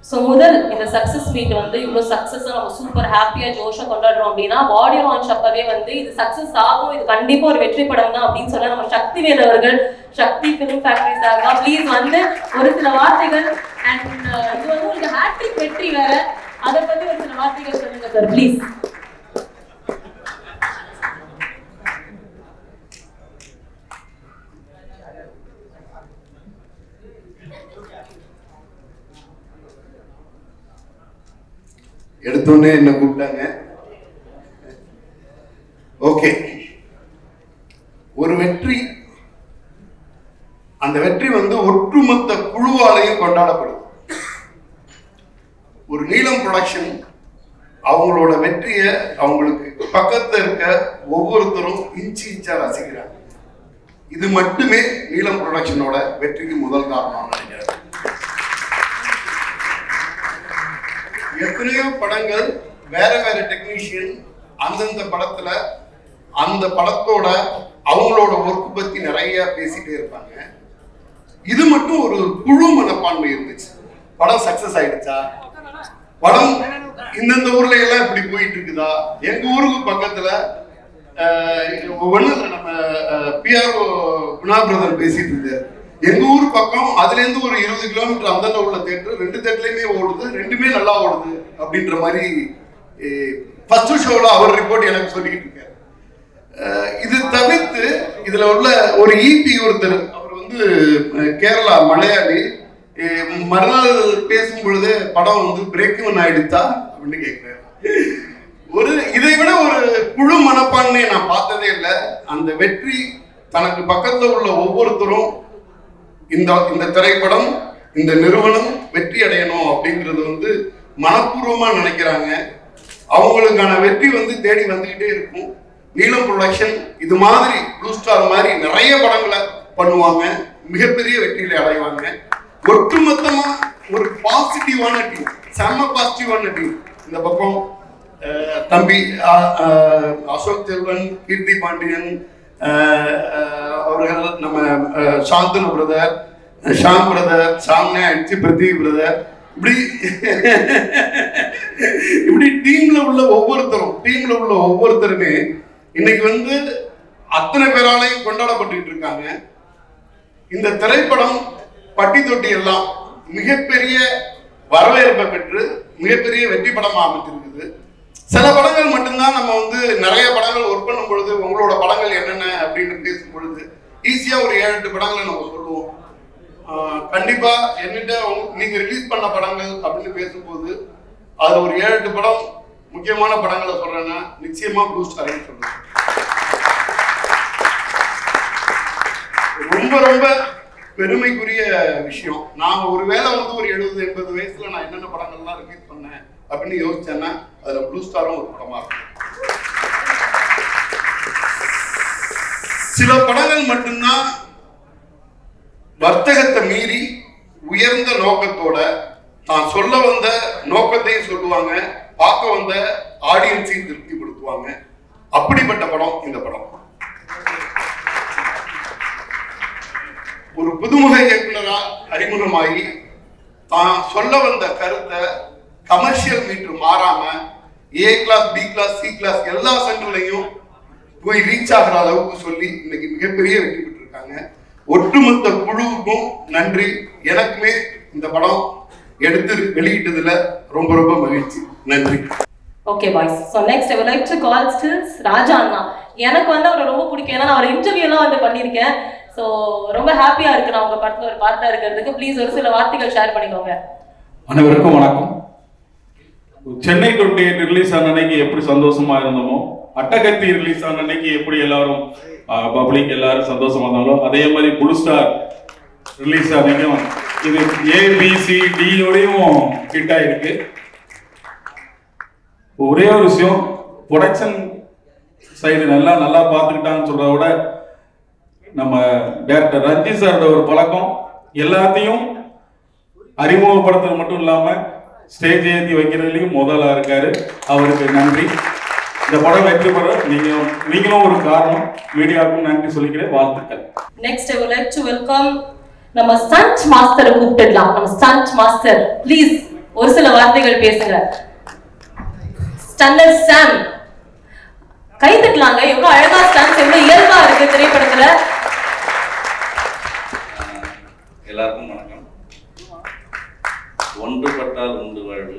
So முதல் இந்த success meet வந்து இவ்வளோ சக்ஸஸாக நம்ம சூப்பர் ஹாப்பியாக ஜோஷாக கொண்டாடுறோம் அப்படின்னா பாடி லான்ச் அப்பவே வந்து இது சக்ஸஸ் ஆகும், இது கண்டிப்பாக ஒரு வெற்றி படம் தான் அப்படின்னு சொன்னால் நம்ம சக்திவேல் அவர்கள் சக்தி ஃபிலிம் ஃபேக்டரி சார்பா ப்ளீஸ் வந்து ஒரு சில வார்த்தைகள் அண்ட் இது வந்து உங்களுக்கு ஹேட்ரிக் வெற்றி வேற, அதை பற்றி ஒரு சில வார்த்தைகள் சொல்லுங்க சார் ப்ளீஸ். எடுத்தோடனே என்ன கூப்பிட்டாங்க. ஓகே, ஒரு வெற்றி, அந்த வெற்றி வந்து ஒட்டுமொத்த குழுவாலையும் கொண்டாடப்படுது. ஒரு நீலம் ப்ரொடக்ஷன் அவங்களோட வெற்றியை அவங்களுக்கு பக்கத்துல இருக்க ஒவ்வொருத்தரும் இன்ச்சு இன்ச்சா ரசிக்கிறாங்க. இது மட்டுமே நீலம் ப்ரொடக்ஷனோட வெற்றிக்கு முதல் காரணம் நினைக்கிறேன். எத்தனையோ படங்கள் வேற வேற டெக்னீஷியன் அந்தந்த படத்துல அந்த படத்தோட அவங்களோட ஒர்க் பத்தி நிறைய பேசிட்டே இருப்பாங்க. இது மட்டும் ஒரு குழு மனப்பான்மை இருந்துச்சு. படம் சக்சஸ் ஆயிடுச்சா, படம் இந்தந்த ஊர்ல எல்லாம் இப்படி போயிட்டு இருக்குதா, எங்க ஊருக்கு பக்கத்துல ஒண்ணுல நம்ம பிஆர்ஓ குணா பிரதர் பேசிட்டு இருந்தாரு. எங்க ஊர் பக்கம் அதுல இருந்து ஒரு 20 கிலோமீட்டர் அந்த உள்ள தேட்டர் 2 தேட்டர்லயுமே ஓடுது, 2மே நல்லா ஓடுது அப்படின்ற மாதிரி ஃபர்ஸ்ட் ஷோல அவர் ரிப்போர்ட் எனக்கு சொல்லிக்கிட்டு இருக்காரு. இது தவிர்த்து இதுல உள்ள ஒரு இபி ஒருத்தர், அவர் வந்து கேரளா மலையாளி, மறுநாள் பேசும் பொழுது படம் வந்து பிரேக் இவன் ஆயிடுச்சா அப்படின்னு கேட்கிறாரு. ஒரு இதை விட ஒரு குழு மனப்பான்மையை நான் பார்த்ததே இல்லை. அந்த வெற்றி தனக்கு பக்கத்துல உள்ள ஒவ்வொருத்தரும் இந்த திரைப்படம் இந்த நிறுவனம் வெற்றி அடையணும் அப்படிங்கிறது வந்து மனப்பூர்வமா நினைக்கிறாங்க. அவங்களுக்கான வெற்றி வந்து தேடி வந்துகிட்டே இருக்கும். நீலம் ப்ரொடக்ஷன் இது மாதிரி ப்ளூ ஸ்டார் மாதிரி நிறைய படங்களை பண்ணுவாங்க, மிகப்பெரிய வெற்றிகளை அடைவாங்க. ஒட்டுமொத்தமா ஒரு பாசிட்டிவான டீம், செம்ம பாசிட்டிவான டீம். இந்த பக்கம் தம்பி அசோக் செல்வன், கீர்த்தி பாண்டியன் அவர்கள், நம்ம சாந்தனு பிரதர், ஷாம் பிரதர், சாம்னே அடிச்சு பிரதி பிரதர், இப்படி டீம்ல உள்ள ஒவ்வொருத்தருமே இன்னைக்கு வந்து அத்தனை பேராலையும் கொண்டாடப்பட்டு இருக்காங்க. இந்த திரைப்படம் பட்டி தொட்டி எல்லாம் மிகப்பெரிய வரவேற்பை பெற்று மிகப்பெரிய வெற்றி படமா அமைச்சிருக்குது. சில படங்கள் மட்டும்தான் நம்ம வந்து நிறைய படங்கள் ஒர்க் பண்ணும் பொழுது உங்களோட படங்கள் என்னென்ன அப்படின்னு பேசும் பொழுது ஈஸியா ஒரு 7-8 படங்களை நம்ம சொல்லுவோம். கண்டிப்பா என்னிட்ட நீங்க ரிலீஸ் பண்ண படங்கள் அப்படின்னு பேசும்போது அது ஒரு 7-8 படம் முக்கியமான படங்களை சொல்றேன்னா நிச்சயமா ப்ளூ ஸ்டார்னு சொல்றேன். ரொம்ப ரொம்ப பெருமைக்குரிய விஷயம். நான் ஒருவேளை வந்து ஒரு 70-80 வயசுல நான் என்னென்ன படங்கள்லாம் ரிலீஸ் பண்ணேன் அப்படின்னு யோசிச்சேன்னா அதுல ப்ளூ ஸ்டாரும் ஒரு படமா இருக்கும். சில படங்கள் மட்டும்தான் வர்த்தகத்தை மீறி உயர்ந்த நோக்கத்தோட தான் சொல்ல வந்த நோக்கத்தையும் சொல்லுவாங்க, பார்க்க வந்த ஆடியன்ஸையும் திருப்திப்படுத்துவாங்க. அப்படிப்பட்ட படம் இந்த படம். ஒரு புதுமுக இயக்குனரா அறிமுகமாகி தான் சொல்ல வந்த கருத்தை கமர்ஷியல் மீட்டர் மாறாம A class, B class, C class எல்லா சென்டர்லையும் போய் ரீச் ஆகிற அளவுக்கு சொல்லி இன்னைக்கு மிகப்பெரிய வெற்றி பெற்றிருக்காங்க. ஒட்டுமொத்த குழுவுக்கும் நன்றி. எனக்குமே இந்த படம் எடுத்து வெளியிட்டதுல ரொம்ப ரொம்ப மகிழ்ச்சி. நன்றி. Okay boys. So next I would like to call stills Raja அண்ணா. எனக்கு வந்து அவரை ரொம்ப பிடிக்கும், ஏன்னா நான் ஒரு இன்டர்வியூலாம் வந்து பண்ணியிருக்கேன். ஸோ ரொம்ப ஹாப்பியா இருக்கு நான் உங்க படத்துல ஒரு பார்ட்டா இருக்கிறதுக்கு. ப்ளீஸ் ஒரு சில வார்த்தைகள் ஷேர் பண்ணிக்கோங்க. அனைவருக்கும் வணக்கம். சென்னை 28 ரிலீஸ் ஆன அன்னைக்கு எப்படி சந்தோஷமா இருந்தோமோ, அட்டகத்தி ரிலீஸ் ஆன அன்னைக்கு எப்படி எல்லாரும் பப்ளிக் எல்லாரும் சந்தோஷமா இருந்தாலும், அதே மாதிரி ப்ளூ ஸ்டார் ரிலீஸ் ஆனைக்கும் இது ABCDயோடையும் ஹிட் ஆயிருக்கு. ஒரே ஒரு விஷயம், ப்ரொடக்ஷன் சைடு நல்லா பார்த்துக்கிட்டான்னு சொல்றத விட நம்ம டைரக்டர் ரஞ்சித் சாரோட ஒரு பழக்கம் எல்லாத்தையும் அறிமுகப்படுத்துறது மட்டும் இல்லாம ஸ்டேஜ் ஏற்றி வைக்கிறதுலையும் முதலா இருக்காரு. அவருக்கு நன்றி. இந்த படம் வெற்றி பெற நீங்களும் ஒரு காரணம். மீடியாவுக்கும் நன்றி சொல்லிக்கிறேன். வாழ்த்துக்கள். Next I would like to welcome நம்ம ஸ்டண்ட் மாஸ்டரை கூப்பிட்டுடலாம். நம்ம ஸ்டண்ட் மாஸ்டர் ப்ளீஸ் ஒரு சில வார்த்தைகள் பேசுங்க. ஸ்டன்னர் சாம் கை தட்டலாங்க. எவ்வளவு அழகா ஸ்டன்ஸ், எவ்வளவு இயல்பா இருக்கு திரைப்படத்துல. எல்லாருக்கும் வணக்கம். ஒன்றுபட்டால் உண்டு வாழ்வு,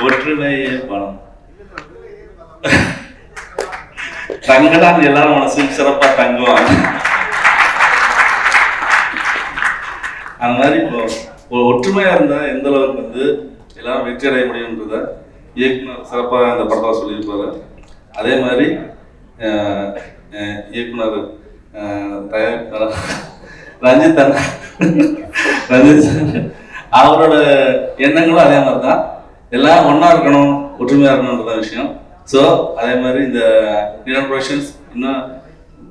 ஒற்றுமையே பணம். தங்கதான் எல்லாரும் மனசும் சிறப்பா தங்குவாங்க. அந்த மாதிரி இப்போ ஒற்றுமையா இருந்தா எந்த அளவுக்கு வந்து எல்லாரும் வெற்றி அடைய முடியும்ன்றத இயக்குனர் சிறப்பாக இந்த படத்தில் சொல்லியிருப்பாரு. அதே மாதிரி இயக்குனர் தயாரிப்பாளர் ரஞ்சித் அவரோட எண்ணங்களும் அதே மாதிரி தான். எல்லாம் ஒன்றா இருக்கணும், ஒற்றுமையாக இருக்கணுன்றத விஷயம். ஸோ அதே மாதிரி இந்த நிலன் ப்ரொடக்ஷன்ஸ் இன்னும்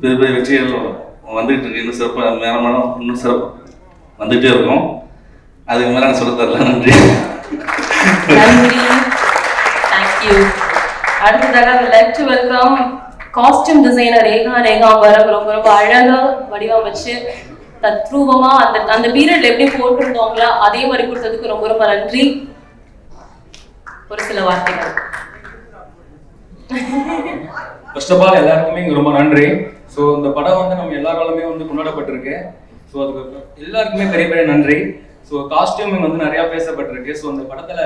பெரிய பெரிய வெற்றிகள் வந்துகிட்டு இருக்கு. இன்னும் சிறப்பாக மேலமான இன்னும் சிறப்பு வந்துகிட்டே இருக்கும். அதுக்கு மேலே நான் சொல்ல தரல. நன்றி. தேங்க்யூ. அடுத்ததாக like to welcome costume designer Rekha வரம். ரொம்ப ரொம்ப அழகா வடிவமைச்சு தத்ரூபமா அந்த பீரியட்ல எப்படி போட்டிருந்தோங்களா அதே மாதிரி கொடுத்ததுக்கு ரொம்ப ரொம்ப நன்றி. ஒரு சில வார்த்தைகள். ஃபர்ஸ்ட் ஆஃப் ஆல் எல்லாருக்குமே ரொம்ப நன்றி. ஸோ இந்த படம் வந்து நம்ம எல்லாராலுமே வந்து கொண்டாடப்பட்டிருக்கு. ஸோ அதுக்கு எல்லாருக்குமே பெரிய பெரிய நன்றி. ஸோ காஸ்டியூமிங் வந்து நிறையா பேசப்பட்டிருக்கு. ஸோ அந்த படத்தில்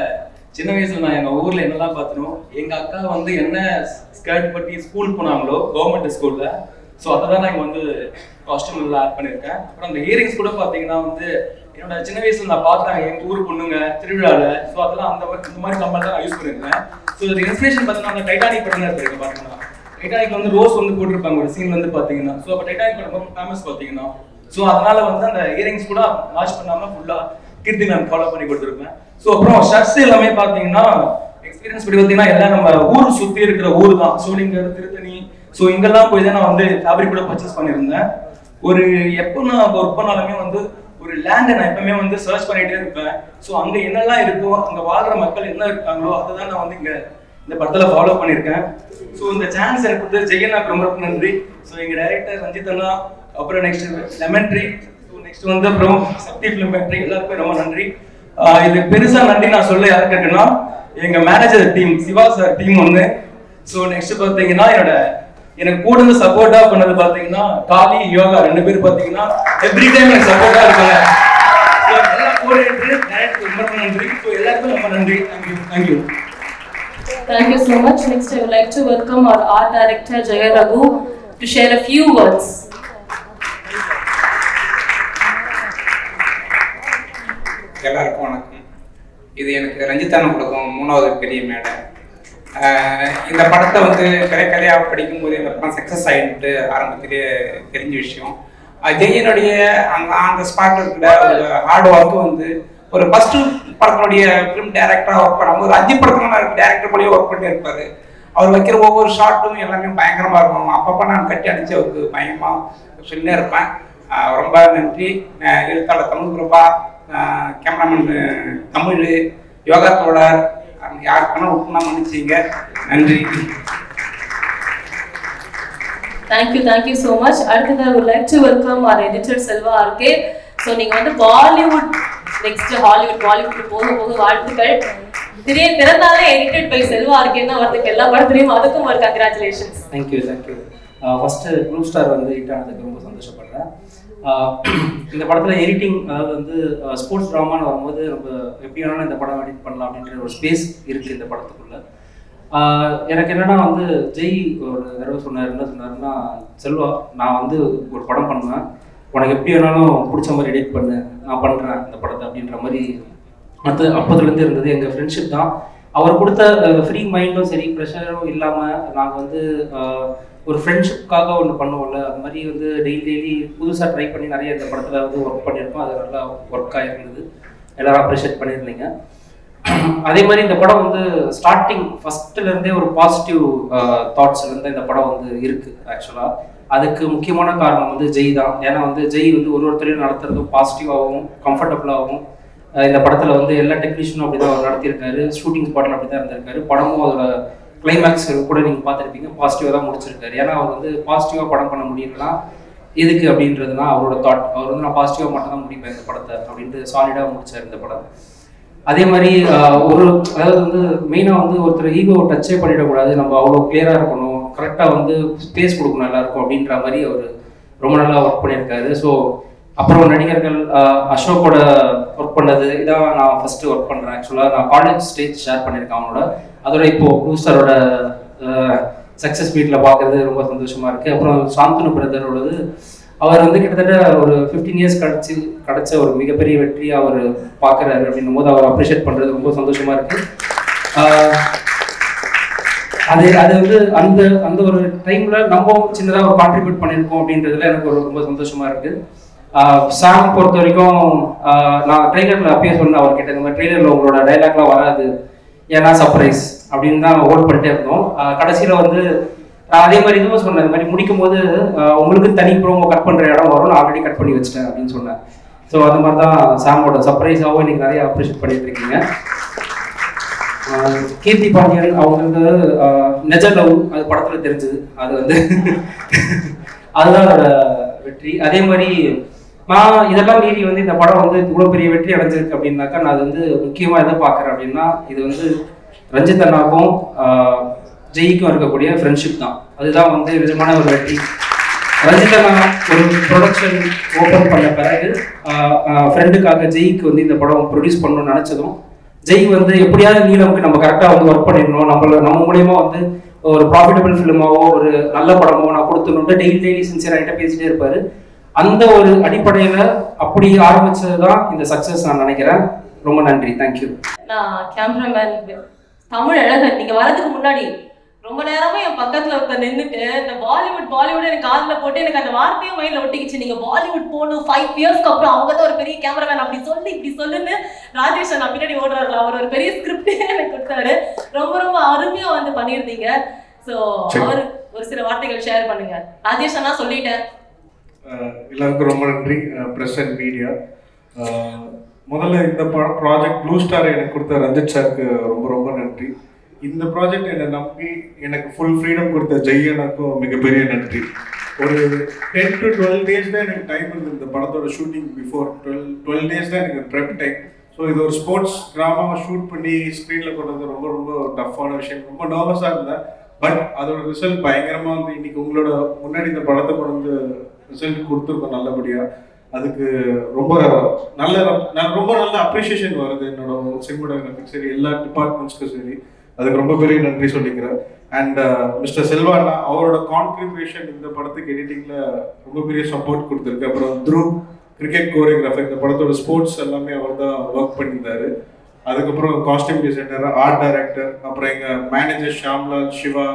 சின்ன வயசுல நான் எங்கள் ஊரில் என்னெல்லாம் பார்த்தனோ, எங்கள் அக்கா வந்து என்ன ஸ்கர்ட் பட்டி ஸ்கூல் போனாங்களோ கவர்மெண்ட் ஸ்கூலில், ஸோ அதை தான் நான் இங்கே வந்து காஸ்டியூமில் ஆட் பண்ணியிருக்கேன். அப்புறம் அந்த இயரிங்ஸ் கூட பார்த்தீங்கன்னா வந்து என்னோட சின்ன வயசுல நான் பார்த்தேன் எங்கள் ஊர் பொண்ணுங்க திருவிழாவில். ஸோ அதெல்லாம் இந்த மாதிரி கம்பல் தான் நான் யூஸ் பண்ணியிருக்கேன். ஸோ இது இன்ஸ்பிரேஷன் பார்த்தீங்கன்னா அந்த டைட்டானிக் படம் இருக்கு பார்த்தீங்கன்னா, டைட்டானிக் வந்து ரோஸ் வந்து போட்டிருப்பாங்க ஒரு சீன் வந்து பார்த்தீங்கன்னா. ஸோ அப்போ டைட்டானிக் படம் ரொம்ப ஃபேமஸ் பார்த்தீங்கன்னா. ஸோ அதனால வந்து அந்த இயரிங்ஸ் கூட வாட்ச் பண்ணாமல் ஃபுல்லாக கீர்த்தி நான் ஃபாலோ பண்ணி கொடுத்துருப்பேன். ஸோ அப்புறம் ஷர்ட்ஸ் எல்லாமே பார்த்தீங்கன்னா எக்ஸ்பீரியன்ஸ் படி பார்த்தீங்கன்னா எல்லாம் நம்ம ஊர் சுற்றி இருக்கிற ஊர் தான். சோளிங்கர், திருத்தணி, ஸோ இங்கெல்லாம் போய் தான் நான் வந்து ஃபேப்ரிக் கூட பர்ச்சேஸ் பண்ணியிருந்தேன். ஒரு எப்போ நான் ஒர்க் பண்ணாலுமே வந்து ஒரு லேண்டை நான் எப்பவுமே வந்து சர்ச் பண்ணிகிட்டே இருப்பேன். ஸோ அங்கே என்னெல்லாம் இருக்கோ, அங்கே வாழ்கிற மக்கள் என்ன இருக்காங்களோ அதை தான் நான் வந்து இங்கே இந்த படத்தில் ஃபாலோ பண்ணியிருக்கேன். ஸோ இந்த சான்ஸ் எனக்கு வந்து ஜெயநாக்கு ரொம்ப ரொம்ப நன்றி. ஸோ எங்கள் டைரக்டர் ரஞ்சித் அண்ணா, அப்புறம் next lemon tree, so next வந்து அப்புறம் சக்தி ஃபிலிம் ஃபேக்டரி, எல்லாருக்குமே ரொம்ப நன்றி. இது பெருசாக நன்றி நான் சொல்ல யாருக்கு இருக்குன்னா எங்கள் manager team, Siva sir team ஒன்று. ஸோ நெக்ஸ்ட் பார்த்தீங்கன்னா எனக்கு கூட இருந்து சப்போர்ட்டா பண்ணது பாத்தீங்கன்னா காளி, யோகா 2 பேர் பாத்தீங்கன்னா எவ்ரி டைம் எனக்கு சப்போர்ட்டா இருக்காங்க. சோ எல்லாம் கோஆர்டினேட்டர் டைரக்டர் ரொம்ப நன்றி. சோ எல்லாருக்கும் ரொம்ப நன்றி. Thank you. Thank you so much. Next I would like to welcome our art director Jaya Raghu to share a few words. எல்லாருக்கும் வணக்கம். இது எனக்கு ரஞ்சித் அண்ணா கொடுக்கும் 3வது பெரிய மேடை. இந்த படத்தை வந்து கதையாக படிக்கும்போது இந்த படம் சக்ஸஸ் ஆகிட்டு ஆரம்பத்திலேயே தெரிஞ்ச விஷயம். ஜெயினுடைய அந்த ஸ்பாட் இருக்கிற ஒரு ஹார்ட் ஒர்க்கு வந்து ஒரு ஃபர்ஸ்ட் படத்தினுடைய ஃபிலிம் டைரக்டராக ஒர்க் பண்ணும்போது 5 படத்துல டேரக்டர் போலயே ஒர்க் பண்ணியிருப்பாரு. அவர் வைக்கிற ஒவ்வொரு ஷார்ட்டும் எல்லாமே பயங்கரமாக இருக்கும். அப்பப்போ நான் கட்டி அடித்து அவருக்கு பயங்கரமாக சொல்லினே இருப்பேன். ரொம்ப நன்றி. எழுத்தாளர் தமிழ் பிரபா, கேமராமேன் தமிழ், யோகா தோழர், யாருக்கான உப்புனா மன்னிச்சிங்க. நன்றி. Thank you so much. அடுத்தது I would like to welcome our editor Selva RK. So நீங்க வந்து பாலிவுட் நெக்ஸ்ட் ஹாலிவுட் பாலிவுட் போக வாழ்த்துக்கள். திறந்தாலே எடிட்டட் பை செல்வா RK தான் வரதுக்கு எல்லா படத்துலயும். அதுக்கும் ஒரு congratulations. Thank you. First blue star வந்து ஹிட் ஆனதுக்கு ரொம்ப சந்தோஷப்படுறேன். இந்த படத்தில் எடிட்டிங், அதாவது வந்து ஸ்போர்ட்ஸ் ட்ராமான்னு வரும்போது ரொம்ப எப்படி வேணாலும் இந்த படம் எடிட் பண்ணலாம் அப்படின்ற ஒரு ஸ்பேஸ் இருக்குது இந்த படத்துக்குள்ள. எனக்கு என்னென்னா வந்து ஜெய் ஒரு தடவை என்ன சொன்னாருன்னா, செல்வா நான் வந்து ஒரு படம் பண்ணுவேன், உனக்கு எப்படி வேணாலும் பிடிச்ச மாதிரி எடிட் பண்ணு, நான் பண்ணுறேன் இந்த படத்தை அப்படின்ற மாதிரி அப்போதுலேருந்து இருந்தது எங்கள் ஃப்ரெண்ட்ஷிப் தான். அவர் கொடுத்த ஃப்ரீ மைண்டும் சரி, ப்ரெஷரும் இல்லாமல் நாங்கள் வந்து ஒரு ஃப்ரெண்ட்ஷிப்காக ஒன்று பண்ணுவோம்ல, அது மாதிரி வந்து டெய்லி புதுசாக ட்ரை பண்ணி நிறைய இந்த படத்தில் வந்து ஒர்க் பண்ணியிருக்கோம். அது நல்லா ஒர்க் ஆகிருந்தது, எல்லோரும் அப்ரிஷியேட் பண்ணியிருந்தீங்க. அதே மாதிரி இந்த படம் வந்து ஸ்டார்டிங் ஃபஸ்ட்டுலேருந்தே ஒரு பாசிட்டிவ் தாட்ஸ்லேருந்து இந்த படம் வந்து இருக்குது. ஆக்சுவலாக அதுக்கு முக்கியமான காரணம் வந்து ஜெய் தான். ஏன்னா வந்து ஜெய் வந்து ஒருத்தரையும் நடத்துறதும் பாசிட்டிவாகவும் கம்ஃபர்டபுளாகவும் இந்த படத்தில் வந்து எல்லா டெக்னீஷியனும் அப்படி தான் நடத்தியிருக்காரு. ஷூட்டிங் ஸ்பாட்டில் அப்படி தான் இருந்திருக்காரு. படமும் அதோட கிளைமேக்ஸ் கூட நீங்கள் பார்த்துருப்பீங்க, பாசிட்டிவாக தான் முடிச்சிருக்காரு. ஏன்னா அவர் வந்து பாசிட்டிவாக படம் பண்ண முடியும்னா எதுக்கு அப்படின்றதுனா அவரோட தாட். அவர் வந்து நான் பாசிட்டிவாக மட்டும் தான் முடிப்பேன் இந்த படத்தை அப்படின்ட்டு சாலிடாக முடிச்சார் இந்த படம். அதே மாதிரி அதாவது வந்து மெயினாக வந்து ஒருத்தர் ஈகோ டச்சே பண்ணிடக்கூடாது, நம்ம அவ்வளோ கிளியராக இருக்கணும், கரெக்டாக வந்து ஸ்பேஸ் கொடுக்கணும் எல்லாருக்கும் அப்படின்ற மாதிரி அவர் ரொம்ப நல்லா ஒர்க் பண்ணியிருக்காரு. ஸோ அப்புறம் நடிகர்கள் அசோக்கோட ஒர்க் பண்ணது இதான் நான் ஃபஸ்ட்டு ஒர்க் பண்ணுறேன். ஆக்சுவலாக நான் காலேஜ் ஸ்டேஜ் ஷேர் பண்ணியிருக்கேன் அவனோட. அதோட இப்போது ப்ளூ ஸ்டாரோட சக்ஸஸ் மீட்டில் பார்க்குறது ரொம்ப சந்தோஷமாக இருக்குது. அப்புறம் சாந்தனு பிரதரோடது அவர் வந்து கிட்டத்தட்ட ஒரு 15 இயர்ஸ் கிடச்ச ஒரு மிகப்பெரிய வெற்றியை அவர் பார்க்குறாரு அப்படின்னும் போது அவர் அப்ரிஷியேட் பண்ணுறது ரொம்ப சந்தோஷமாக இருக்குது. அது வந்து அந்த ஒரு டைமில் நம்ம சின்னதாக ஒரு கான்ட்ரிபியூட் பண்ணியிருக்கோம் அப்படின்றதுல எனக்கு ஒரு ரொம்ப சந்தோஷமாக இருக்குது. சாங் பொறுத்த வரைக்கும் நான் ட்ரெய்லரில் அப்பயே சொன்னேன் அவர்கிட்ட, இந்த மாதிரி ட்ரெய்லரில் உங்களோட டைலாக்லாம் வராது ஏன்னா சர்ப்ரைஸ் அப்படின்னு தான் ஹோல்ட் பண்ணிட்டே இருந்தோம். கடைசியில் வந்து அதே மாதிரி இதுவும் சொன்னேன், இந்த மாதிரி முடிக்கும் போது உங்களுக்கு தனி ப்ரோமோ கட் பண்ணுற இடம் வரும், நான் ஆல்ரெடி கட் பண்ணி வச்சிட்டேன் அப்படின்னு சொன்னேன். ஸோ அந்த மாதிரி தான் சாங்கோட சர்ப்ரைஸாகவும் இன்னைக்கு நிறைய அப்ரிஷியேட் பண்ணிட்டு இருக்கீங்க. கீர்த்தி பாண்டியன் அவங்களுக்கு நெஜ லவ் அது படத்தில் தெரிஞ்சது, அது வந்து அதுதான் அதோட வெற்றி. அதே மாதிரி நான் இதெல்லாம் மீறி வந்து இந்த படம் வந்து இவ்வளோ பெரிய வெற்றி அடைஞ்சிருக்கு அப்படின்னாக்கா நான் அது வந்து முக்கியமாக எதை பார்க்குறேன் அப்படின்னா இது வந்து ரஞ்சித் அண்ணாக்கும் ஜெய்க்கும் இருக்கக்கூடிய ஃப்ரெண்ட்ஷிப் தான். அதுதான் வந்து நிஜமான ஒரு வெற்றி. ரஞ்சித் அண்ணா ஒரு ப்ரொடக்ஷன் ஓப்பன் பண்ண பிறகு ஃப்ரெண்டுக்காக ஜெய்க்கு வந்து இந்த படம் ப்ரொடியூஸ் பண்ணணும்னு நினச்சதும் ஜெய் வந்து எப்படியாவது நீலமுக்கு நம்ம கரெக்டாக வந்து ஒர்க் பண்ணிடணும், நம்ம மூலியமாக வந்து ஒரு ப்ராஃபிட்டபிள் ஃபிலிமாவோ ஒரு நல்ல படமோ நான் கொடுத்துணுன்ட்டு டெய்லி சின்சியராகிட்ட பேசிட்டே இருப்பார். அந்த ஒரு அடிப்படையில் அப்படி ஆரம்பிச்சது தான் இந்த சக்ஸஸ் நான் நினைக்கிறேன். ரொம்ப நன்றி, தேங்க்யூ. நான் கேமராமேன் தமிழ் அழகன், நீங்க வரதுக்கு முன்னாடி ரொம்ப நேரமா என் பக்கத்துல ஒருத்தர் நின்றுட்டு இந்த பாலிவுட் எனக்கு காதுல போட்டு எனக்கு அந்த வார்த்தையும் மைண்ட்ல ஒட்டிக்கிச்சு. நீங்க பாலிவுட் போகணும் 5 இயர்ஸ்க்கு அப்புறம் அவங்க தான் ஒரு பெரிய கேமராமேன் அப்படி இப்படி சொல்லுன்னு ராஜேஷ் நான் பின்னாடி ஓடுறாரு. அவர் ஒரு பெரிய ஸ்கிரிப்டே எனக்கு கொடுத்தாரு. ரொம்ப அருமையா வந்து பண்ணியிருந்தீங்க. ஸோ அவர் ஒரு சில வார்த்தைகள் ஷேர் பண்ணுங்க. ராஜேஷ் அண்ணா சொல்லிட்டேன். எல்லாருக்கும் ரொம்ப நன்றி ப்ரெஸ் அண்ட் மீடியா. முதல்ல இந்த ப்ராஜெக்ட் ப்ளூ ஸ்டார் எனக்கு கொடுத்த ரஞ்சித் சாருக்கு ரொம்ப நன்றி. இந்த ப்ராஜெக்ட் என்னை நம்பி எனக்கு ஃபுல் ஃப்ரீடம் கொடுத்த ஜெய்யனுக்கும் மிகப்பெரிய நன்றி. ஒரு 10 to 12 days தான் எனக்கு டைம் இருந்தது இந்த படத்தோட ஷூட்டிங். பிஃபோர் 12 days தான் எனக்கு ப்ரெப் டைம். ஸோ இது ஒரு ஸ்போர்ட்ஸ் ட்ராமாவை ஷூட் பண்ணி ஸ்க்ரீனில் கொண்டு வந்து ரொம்ப டஃப்பான விஷயம். ரொம்ப நர்வஸாக இருந்தேன். பட் அதோட ரிசல்ட் பயங்கரமாக வந்து இன்னைக்கு உங்களோட முன்னாடி இந்த படத்தை கொண்டு வந்து ரிசல்ட் கொடுத்துருக்கோம் நல்லபடியாக. அதுக்கு ரொம்ப நல்ல அப்ரிஷியேஷன் வருது என்னோட சினிமாட்டோகிராஃபிக்கு சரி, எல்லா டிபார்ட்மெண்ட்ஸ்க்கும் சரி. அதுக்கு ரொம்ப பெரிய நன்றி சொல்லிக்கிறேன். அண்ட் மிஸ்டர் செல்வாண்ணா அவரோட கான்ட்ரிபியூஷன் இந்த படத்துக்கு எடிட்டிங்கில் ரொம்ப பெரிய சப்போர்ட் கொடுத்துருக்கு. அப்புறம் த்ரூ கிரிக்கெட் கோரியோகிராஃபர் இந்த படத்தோட ஸ்போர்ட்ஸ் எல்லாமே அவர் தான் ஒர்க் பண்ணியிருந்தாரு. அதுக்கப்புறம் காஸ்டியூம் டிசைனர், ஆர்ட் டைரக்டர், அப்புறம் எங்கள் manager Shamlal, Siva,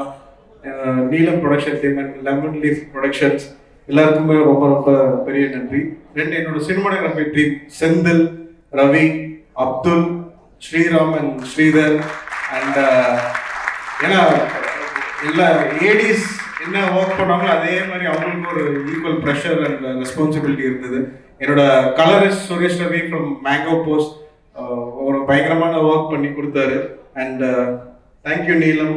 Neelam Production team and Lemon Leaf Productions எல்லாருக்குமே ரொம்ப பெரிய நன்றி. என்னோட cinematography team Senthil, Ravi, Abdul, Sriram and Sridhar. And ஏன்னா எல்லா ஏடிஸ் என்ன ஒர்க் பண்ணாங்களோ அதே மாதிரி அவங்களுக்கு ஒரு ஈக்குவல் ப்ரெஷர் அண்ட் ரெஸ்பான்சிபிலிட்டி இருந்தது. என்னோட colourist Suresh Ravi from mango post ஒரு பயங்கரமான ஒர்க் பண்ணி கொடுத்தாரு. அண்ட் தேங்க்யூ நீலம்.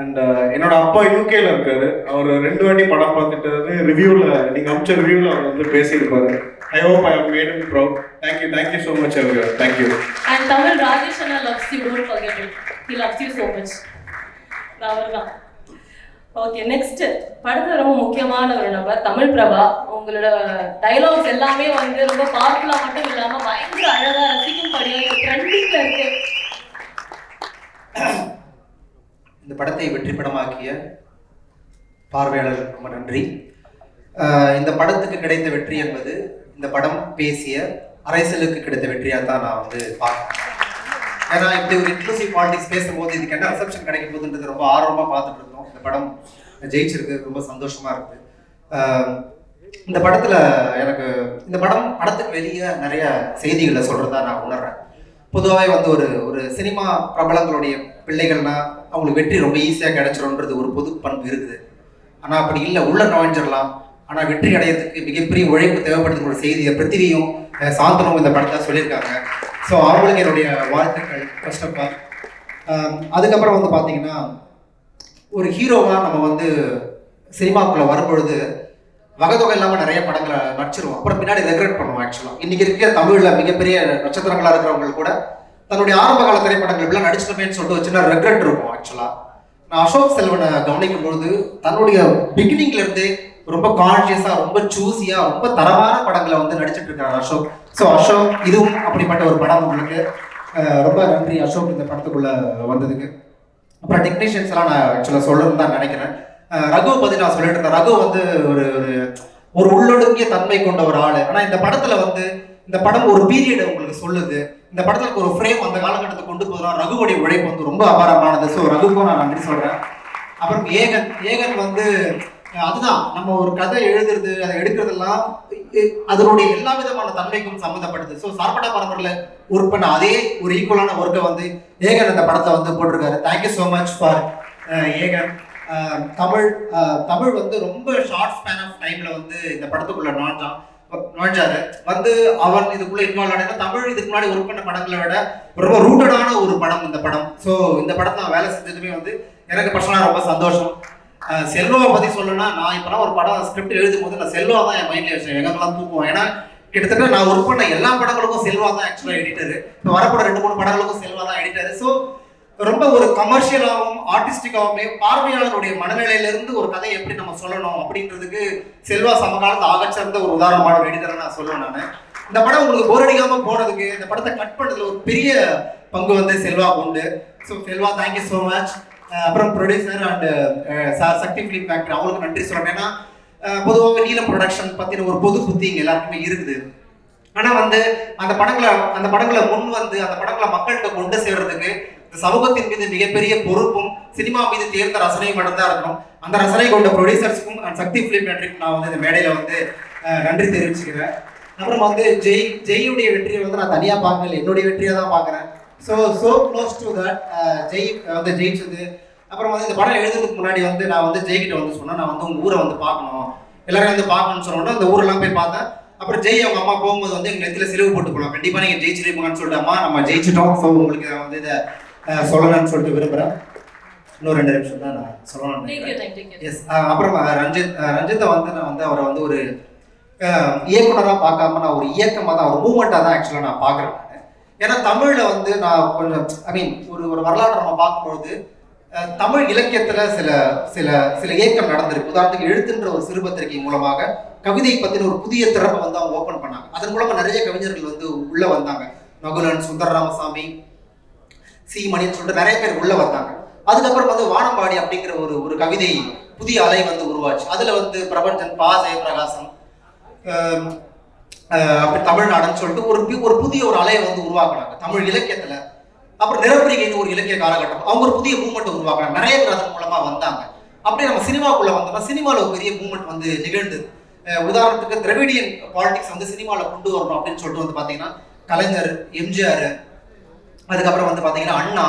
அண்ட் என்னோட அப்பா யூகேல இருக்காரு. அவர் 2 வாட்டி படம் பார்த்துட்டாரு. ரிவ்யூவில் நீங்கள் அமிச்ச ரிவ்யூவில் அவர் வந்து பேசியிருப்பாரு. I hope I have made him proud. Thank you so much everyone. Thank you. And Tamil Rajesh Anna loves you, don't forget it. He loves you so much. ராவர்தான். ஓகே, நெக்ஸ்ட் படத்துல ரொம்ப முக்கியமான ஒரு நபர் தமிழ் பிரபா. உங்களோட டைலாக்ஸ் எல்லாமே வந்து ரொம்ப பவர்ஃபுல்லா மட்டும் இல்லாம பயங்கர அழகா ரசிக்கும்படியா ட்ரெண்டிங்ல இருக்கு. இந்த படத்தை வெற்றி படமாக்கிய பார்வையாளர் ரொம்ப நன்றி. இந்த படத்துக்கு கிடைத்த வெற்றி என்பது இந்த படம் பேசிய அரசியலுக்கு கிடைத்த வெற்றியாக தான் நான் வந்து பார்க்குறேன். ஏன்னா இப்படி ஒரு இன்க்ளூசிவ் பாலிடிக்ஸ் பேசும்போது இதுக்கு என்ன ரிசப்ஷன் கிடைக்கும் போதுன்றது ரொம்ப ஆர்வமாக பார்த்துட்டு இருந்தோம். இந்த படம் ஜெயிச்சிருக்கு, ரொம்ப சந்தோஷமாக இருக்குது. இந்த படத்தில் எனக்கு இந்த படத்துக்கு வெளியே நிறைய செய்திகளை சொல்கிறதா நான் உணர்றேன். பொதுவாகவே வந்து ஒரு சினிமா பிரபலங்களுடைய பிள்ளைகள்னா அவங்களுக்கு வெற்றி ரொம்ப ஈஸியாக கிடைச்சிரும்ன்றது ஒரு பொது பண்பு இருக்குது. ஆனால் அப்படி இல்லை, உள்ள நுழைஞ்சிடலாம். ஆனால் வெற்றி அடையிறதுக்கு மிகப்பெரிய உழைப்பு தேவைப்படுதுங்கிற ஒரு செய்தியை பிருத்திவியும் சாந்தனும் இந்த படத்தை சொல்லியிருக்காங்க. ஸோ அவங்களுக்கு என்னுடைய வாழ்த்துக்கள் ஃபர்ஸ்ட் ஆஃப் ஆல். அதுக்கப்புறம் வந்து பார்த்தீங்கன்னா ஒரு ஹீரோவாக நம்ம வந்து சினிமாக்குள்ளே வரும்பொழுது வகதொகை இல்லாமல் நிறைய படங்களை நடிச்சிருவோம், அப்புறம் பின்னாடி ரெக்ரெட் பண்ணுவோம். ஆக்சுவலாக இன்னைக்கு இருக்கிற தமிழில் மிகப்பெரிய நட்சத்திரங்களாக இருக்கிறவங்க கூட தன்னுடைய ஆரம்ப கால திரைப்படங்கள் இப்படிலாம் நடிச்சிட்டோமேன்னு சொல்லிட்டு ஒரு சின்ன ரெக்ரெட் இருக்கும். ஆக்சுவலாக நான் அசோக் செல்வனை கவனிக்கும் பொழுது தன்னுடைய பிகினிங்ல இருந்து ரொம்ப கான்சியஸா, ரொம்ப சூஸியா, ரொம்ப தரமான படங்களை வந்து நடிச்சிட்டு இருக்காரு அசோக். ஸோ அசோக், இதுவும் அப்படிப்பட்ட ஒரு படம் உங்களுக்கு. ரொம்ப நன்றி அசோக் இந்த படத்துக்குள்ள வந்ததுக்கு. அப்புறம் டெக்னீஷியன்ஸ் எல்லாம் நான் ஆக்சுவலாக சொல்லணும்னு தான் நினைக்கிறேன். ரகு பத்தி நான் சொல்லிட்டு இருந்தேன். ரகு வந்து ஒரு உள்ளொடுங்கிய தன்மை கொண்ட ஒரு ஆளு. ஆனா இந்த படத்துல வந்து இந்த படம் ஒரு பீரியட் உங்களுக்கு சொல்லுது. இந்த படத்துக்கு ஒரு ஃப்ரேம் அந்த காலகட்டத்தை கொண்டு போதுனா ரகுவுடைய உழைப்பு வந்து ரொம்ப அபாரமானது. ஸோ ரகுக்கும் நான் நன்றி சொல்றேன். அப்புறம் ஏகன் வந்து அதுதான் நம்ம ஒரு கதை எழுதுறது, அதை எடுக்கிறதெல்லாம் அதனுடைய எல்லா விதமான தன்மைக்கும் சம்மந்தப்பட்டது. ஸோ சார்பட்டா பரம்பரையில் ஒர்க் பண்ண அதே ஒரு ஈக்குவலான ஒர்க்கை வந்து ஏகன் இந்த படத்தை வந்து போட்டிருக்காரு. தேங்க்யூ ஸோ மச் ஃபார் ஏகன். தமிழ் வந்து ரொம்ப ஷார்ட் ஸ்பேன் ஆஃப் டைம்ல வந்து இந்த படத்துக்குள்ள நுழைஞ்சாரு. வந்து அவன் இதுக்குள்ள இன்வால்வ் ஆனா தமிழ் இதுக்கு முன்னாடி ஒர்க் பண்ண படங்களை விட ரொம்ப ரூட்டடான ஒரு படம் இந்த படம். ஸோ இந்த படத்தை நான் வேலை செஞ்சதுமே வந்து எனக்கு பர்சனலாக ரொம்ப சந்தோஷம். செல்வாவை பத்தி சொல்லணும்னா, நான் இப்பெல்லாம் ஒரு படம் ஸ்கிரிப்ட் எழுதும் போது நான் செல்வா தான் என் மைண்ட்ல வச்சேன். எங்கெல்லாம் தூக்குவோம். ஏன்னா கிட்டத்தட்ட நான் ஒர்க் பண்ண எல்லா படங்களுக்கும் செல்வா தான் ஆக்சுவலா எடிட்டரு. இப்போ வரப்பட 2-3 படங்களுக்கும் செல்வா தான் எடிட்டரு. ஸோ ரொம்ப ஒரு கமர்ஷியலாகவும் ஆர்டிஸ்டிக்காகவுமே பார்வையாளருடைய மனநிலையிலிருந்து ஒரு கதையை எப்படி நம்ம சொல்லணும் அப்படின்றதுக்கு செல்வா சமகாலத்தில் ஆகச்சிறந்த ஒரு உதாரணமான ஒரு எடிட்டரை நான் சொல்லுவேன். நான் இந்த படம் உங்களுக்கு போர் அடிக்காம போனதுக்கு, இந்த படத்தை கட் பண்ணதுல ஒரு பெரிய பங்கு வந்து செல்வா உண்டு. So Selva thank you so much. அப்புறம் producer and Sakthi film factory அவங்களுக்கு நன்றி சொல்றேன். ஏன்னா பொதுவாக நீலம் ப்ரொடக்ஷன் பத்தின ஒரு பொது புத்தி இங்கே எல்லாருக்குமே இருக்குது. ஆனா வந்து அந்த படங்களை முன் வந்து அந்த படங்களை மக்கள்கிட்ட கொண்டு சேர்றதுக்கு இந்த சமூகத்தின் மீது மிகப்பெரிய பொறுப்பும் சினிமா மீது தேர்ந்த ரசனையும் மட்டும்தான் இருக்கணும். அந்த ரசனை கொண்ட ப்ரொடியூசர்ஸ்க்கும் அண்ட் சக்தி ஃபிலிம் ஃபேக்டரிக்கும் நான் வந்து இந்த மேடையில வந்து நன்றி தெரிவிச்சுக்கிறேன். அப்புறம் வந்து ஜெய்யுடைய வெற்றியை வந்து நான் தனியா பார்க்கல, என்னுடைய வெற்றியை தான் பார்க்குறேன். So close to that Jai வந்து ஜெயிச்சது. அப்புறம் வந்து இந்த படம் எழுதுறதுக்கு முன்னாடி வந்து நான் வந்து ஜெய்கிட்ட வந்து சொன்னேன், நான் வந்து உங்கள் ஊரை வந்து பார்க்கணும், எல்லாரும் வந்து பார்க்கணும்னு சொன்னோன்னா அந்த ஊரெல்லாம் போய் பார்த்தேன். அப்புறம் ஜெய் அவங்க அம்மா போகும்போது வந்து எங்கள் நெத்தில சிலுவை போட்டு போகலாம், கண்டிப்பாக நீங்கள் ஜெயிச்சிருப்பீங்கன்னு சொல்லிட்டு, அம்மா நம்ம ஜெயிச்சிட்டோம், ஸோ உங்களுக்கு நான் வந்து இதை சொல்லணும்னு சொல்லிட்டு விரும்புகிறேன். இன்னும் 2 நிமிஷம் தான் நான் சொல்லணும். எஸ். அப்புறம் ரஞ்சித்தை வந்து நான் வந்து அவரை வந்து ஒரு இயக்குனராக பார்க்காம நான் ஒரு இயக்கமாக தான், ஒரு மூமெண்ட்டாக தான் ஆக்சுவலாக நான் பார்க்குறேன். ஏன்னா தமிழில் வந்து நான் கொஞ்சம் ஒரு வரலாற்றை நம்ம பார்க்கும்பொழுது தமிழ் இலக்கியத்துல சில சில சில இயக்கம் நடந்திருக்கு. உதாரணத்துக்கு எழுத்துன்ற ஒரு சிறுபத்திரிகை மூலமாக கவிதை பத்தின ஒரு புதிய திறமை வந்து அவங்க ஓபன் பண்ணாங்க. அதன் மூலமா நிறைய கவிஞர்கள் வந்து உள்ள வந்தாங்க. நகுலன், சுந்தர ராமசாமி, சி மணின்னு சொல்லிட்டு நிறைய பேர் உள்ள வந்தாங்க. அதுக்கப்புறம் வந்து வானம்பாடி அப்படிங்கிற ஒரு கவிதை புதிய அலை வந்து உருவாச்சு. அதுல வந்து பிரபஞ்சன், பா ஜெயபிரகாசம், அப்படி தமிழ்நாடுன்னு சொல்லிட்டு ஒரு புதிய ஒரு அலையை வந்து உருவாக்குனாங்க தமிழ் இலக்கியத்துல. அப்புறம் நிரப்புரிகைன்னு ஒரு இலக்கிய காலகட்டம், அவங்க ஒரு புதிய மூவ்மெண்ட் உருவாக்குறாங்க. நிறைய பேர் அதன் மூலமா வந்தாங்க. அப்படியே நம்ம சினிமாக்குள்ள வந்தோம்னா சினிமாவில் ஒரு பெரிய மூவ்மெண்ட் வந்து நிகழ்ந்தது. உதாரணத்துக்கு திராவிடியன் பாலிடிக்ஸ் வந்து சினிமாவில் கொண்டு வரணும் அப்படின்னு சொல்லிட்டு வந்து பார்த்தீங்கன்னா கலைஞர், எம்ஜிஆர், அதுக்கப்புறம் வந்து பார்த்தீங்கன்னா அண்ணா,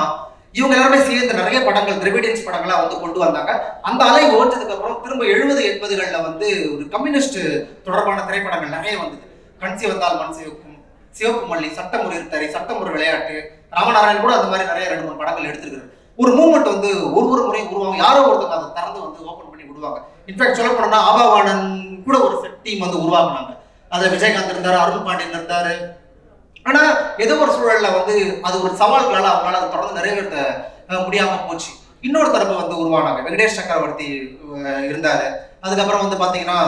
இவங்க எல்லாருமே சேர்ந்து நிறைய படங்கள் திராவிடியன்ஸ் படங்களாக வந்து கொண்டு வந்தாங்க. அந்த அலை ஓட்டதுக்கு அப்புறம் திரும்ப 70-80களில் வந்து ஒரு கம்யூனிஸ்ட் தொடர்பான திரைப்படங்கள் நிறைய வந்தது. கண்சி வந்தால் மண் சிவக்கும், சிவப்பு மல்லி, சட்டம் ஒரு இருத்தரை, சட்டம் ஒரு விளையாட்டு, ராமநாராயணன் கூட அந்த மாதிரி நிறைய 2-3 படங்கள் எடுத்துருக்காரு. ஒரு மூவ்மெண்ட் வந்து ஒரு முறை உருவாங்க, யாரோ ஒருத்தங்க அதை திறந்து வந்து ஓப்பன் பண்ணி விடுவாங்க. இன்ஃபேக்ட் சொல்ல போனோம்னா ஆபாவாணன் கூட ஒரு செட் டீம் வந்து உருவாக்குனாங்க. அதை விஜயகாந்த் இருந்தாரு, அருண் பாண்டியன் இருந்தாரு. ஆனா ஏதோ ஒரு சூழல்ல வந்து அது ஒரு சவால்களால அவங்களால அதை தொடர்ந்து நிறைவேற்ற முடியாம போச்சு. இன்னொரு தரப்பு வந்து உருவானாங்க. வெங்கடேஷ் சக்கரவர்த்தி இருந்தாரு. அதுக்கப்புறம் வந்து பாத்தீங்கன்னா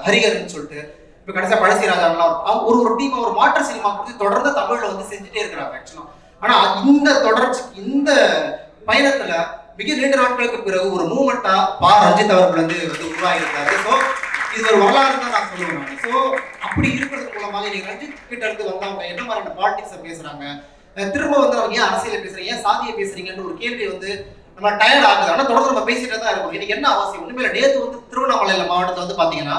ஹரிகர்னு சொல்லிட்டு, இப்ப கடைசியா பழசி ராஜான்லாம் ஒரு டீம் ஒரு மாற்று சினிமா கொடுத்து தொடர்ந்து தமிழ்ல வந்து செஞ்சுட்டே இருக்கிறாங்க ஆக்சுவலா. ஆனா இந்த தொடர்ச்சி, இந்த பயணத்துல மிக நீண்ட நாட்களுக்கு பிறகு ஒரு மூமெண்டா பா ரஞ்சித் அவர்கள் வந்து உருவாகியிருக்காரு. ஸோ இது ஒரு வரலாறு தான் நான் சொல்லுவேன். ஸோ அப்படி இருக்கிறது மூலமாக நீங்க ரஞ்சித் கிட்ட இருந்து வந்தவங்க என்ன மாதிரியான பாலிடிக்ஸை பேசுறாங்க, திரும்ப வந்து அவங்க ஏன் அரசியலை பேசுறீங்க, ஏன் சாதியை பேசுறீங்கன்னு ஒரு கேள்வி வந்து நம்ம டயர்ட் ஆகுது. ஆனா தொடர்ந்து நம்ம பேசிட்டே தான் இருக்கும். இன்னைக்கு என்ன அவசியம் ஒண்ணுமே. நேற்று வந்து திருவண்ணாமலை மாவட்டத்தில் வந்து பாத்தீங்கன்னா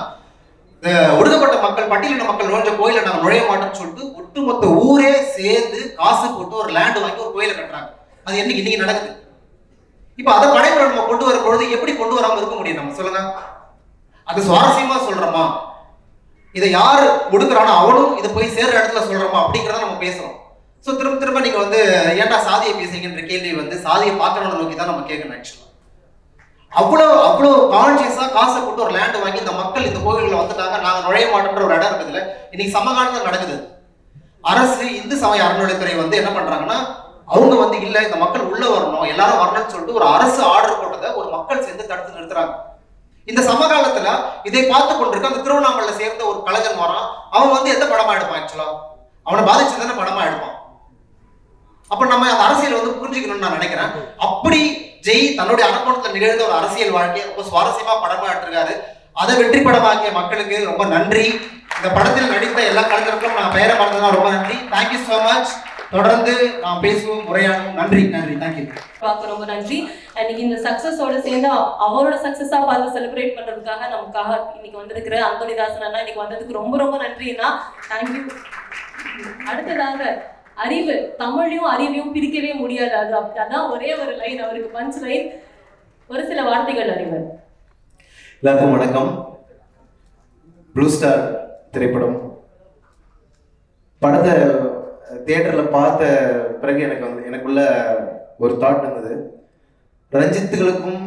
ஒடுக்கப்பட்ட மக்கள், பட்டியலின மக்கள் நுழைஞ்ச கோயில நாங்கள் நுழைய மாட்டோம்னு சொல்லிட்டு ஒட்டுமொத்த ஊரே சேர்ந்து காசு போட்டு ஒரு லேண்ட் வாங்கி ஒரு கோயிலை கட்டுறாங்க. அது இன்னைக்கு நடக்குது. இப்ப அதை படைமுறை நம்ம கொண்டு வரும்பொழுது எப்படி கொண்டு வராம இருக்க முடியும்? நம்ம சொல்லுங்க. அது சுவாரஸ்யமா சொல்றோமா, இதை யாரு ஒடுக்குறானோ அவனும் இதை போய் சேர்ற இடத்துல சொல்றோமா அப்படிங்கிறத நம்ம பேசுறோம். ஸோ திரும்ப நீங்க வந்து ஏன்டா சாதியை பேசுறீங்கன்ற கேள்வி வந்து சாதியை பார்க்கறவனை நோக்கி தான் நம்ம கேட்கணும் ஆக்சுவலா. அவ்வளோ கான்சியஸா காசை போட்டு ஒரு லேண்ட் வாங்கி இந்த மக்கள் இந்த கோவில்களை வந்துட்டாங்க, நாங்கள் நுழைய மாட்டோன்ற ஒரு இடம் இருக்குதுல்ல, இன்னைக்கு சமகாலத்தில் நடக்குது. அரசு இந்து சமய அறநிலையத்துறை வந்து என்ன பண்றாங்கன்னா, அவங்க வந்து இல்ல இந்த மக்கள் உள்ள வரணும், எல்லாரும் வரணும்னு சொல்லிட்டு ஒரு அரசு ஆர்டர் போட்டதை ஒரு மக்கள் சேர்ந்து தடுத்து நிறுத்துறாங்க. இந்த சமகாலத்துல இதை பார்த்து கொண்டிருக்க அந்த திருவண்ணாமலை சேர்ந்த ஒரு கலைஞன் வரான். அவன் வந்து எந்த படமா எடுப்பான்? ஆக்சுவலா அவனை பாதிச்சதான படமா எடுப்பான். அப்ப நம்ம அந்த அரசியல் வந்து புரிஞ்சுக்கணும்னு நான் நினைக்கிறேன். அப்படி ஜெய் தன்னுடைய அரக்கோணத்துல நிகழ்ந்த ஒரு அரசியல் வாழ்க்கையை ரொம்ப சுவாரஸ்யமா படமா எடுத்திருக்காரு. அதை வெற்றி படமாக்கிய மக்களுக்கு ரொம்ப நன்றி. இந்த படத்தில் நடித்த எல்லா கலைஞர்களுக்கும் நான் பெயரை மறந்ததுனா ரொம்ப நன்றி. Thank you so much. தொடர்ந்து நாம் பேசுவோம், உரையாடுவோம். நன்றி நன்றி தேங்க்யூ. ரொம்ப நன்றி. இன்னைக்கு இந்த சக்சஸோட சேர்ந்து அவரோட சக்சஸா பார்த்து செலிப்ரேட் பண்றதுக்காக நமக்காக இன்னைக்கு வந்திருக்கிற அந்தோணிதாசன் அண்ணா இன்னைக்கு வந்ததுக்கு ரொம்ப ரொம்ப நன்றிண்ணா. தேங்க்யூ. அடுத்ததாக அறிவு, தமிழையும் அறிவையும் பிரிக்கவே முடியாது. அது அதான் ஒரே ஒரு லைன், அவருக்கு பஞ்ச் லைன், ஒரு சில வார்த்தைகள். அறிவு. எல்லாருக்கும் வணக்கம். ப்ளூ ஸ்டார் திரைப்படம் படத்தை தியேட்டரில் பார்த்த பிறகு எனக்குள்ள ஒரு தாட் இருந்தது. ரஞ்சித்துகளுக்கும்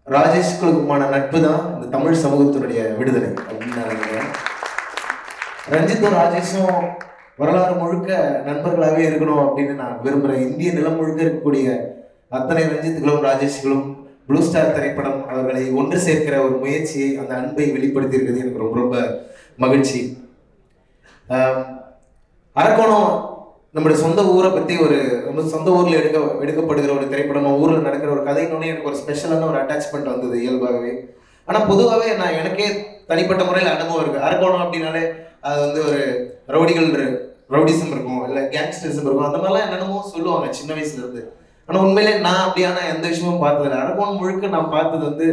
ராஜேஷ்களுக்குமான நட்பு தான் இந்த தமிழ் சமூகத்தினுடைய விடுதலை அப்படின்னு நான் நினைக்கிறேன். ரஞ்சித்தும் ராஜேஷும் வரலாறு முழுக்க நண்பர்களாகவே இருக்கணும் அப்படின்னு நான் விரும்புகிறேன். இந்திய நிலம் முழுக்க இருக்கக்கூடிய அத்தனை ரஞ்சித்துகளும் ராஜேஷ்களும் ப்ளூ ஸ்டார் திரைப்படம் அவர்களை ஒன்று சேர்க்கிற ஒரு முயற்சியை, அந்த அன்பை வெளிப்படுத்தி இருக்கிறது எனக்கு ரொம்ப ரொம்ப மகிழ்ச்சி. அரக்கோணம் நம்முடைய சொந்த ஊரை பற்றி நம்ம சொந்த ஊரில் எடுக்கப்படுகிற ஒரு திரைப்படம், ஊரில் நடக்கிற ஒரு கதைன்னு எனக்கு ஒரு ஸ்பெஷலான ஒரு அட்டாச்மெண்ட் வந்தது இயல்பாகவே. ஆனால் பொதுவாகவே எனக்கே தனிப்பட்ட முறையில் அனுபவம் இருக்குது. அரக்கோணம் அப்படின்னாலே அது வந்து ஒரு ரவுடிசம் இருக்கும், இல்லை கேங்ஸ்டரிசம் இருக்கும், அந்த மாதிரிலாம் என்னென்னமோ சொல்லுவாங்க சின்ன வயசுலேருந்து. ஆனால் உண்மையிலே நான் அப்படியான எந்த விஷயமும் பார்த்ததில்லை. அரக்கோணம் முழுக்க நான் பார்த்தது வந்து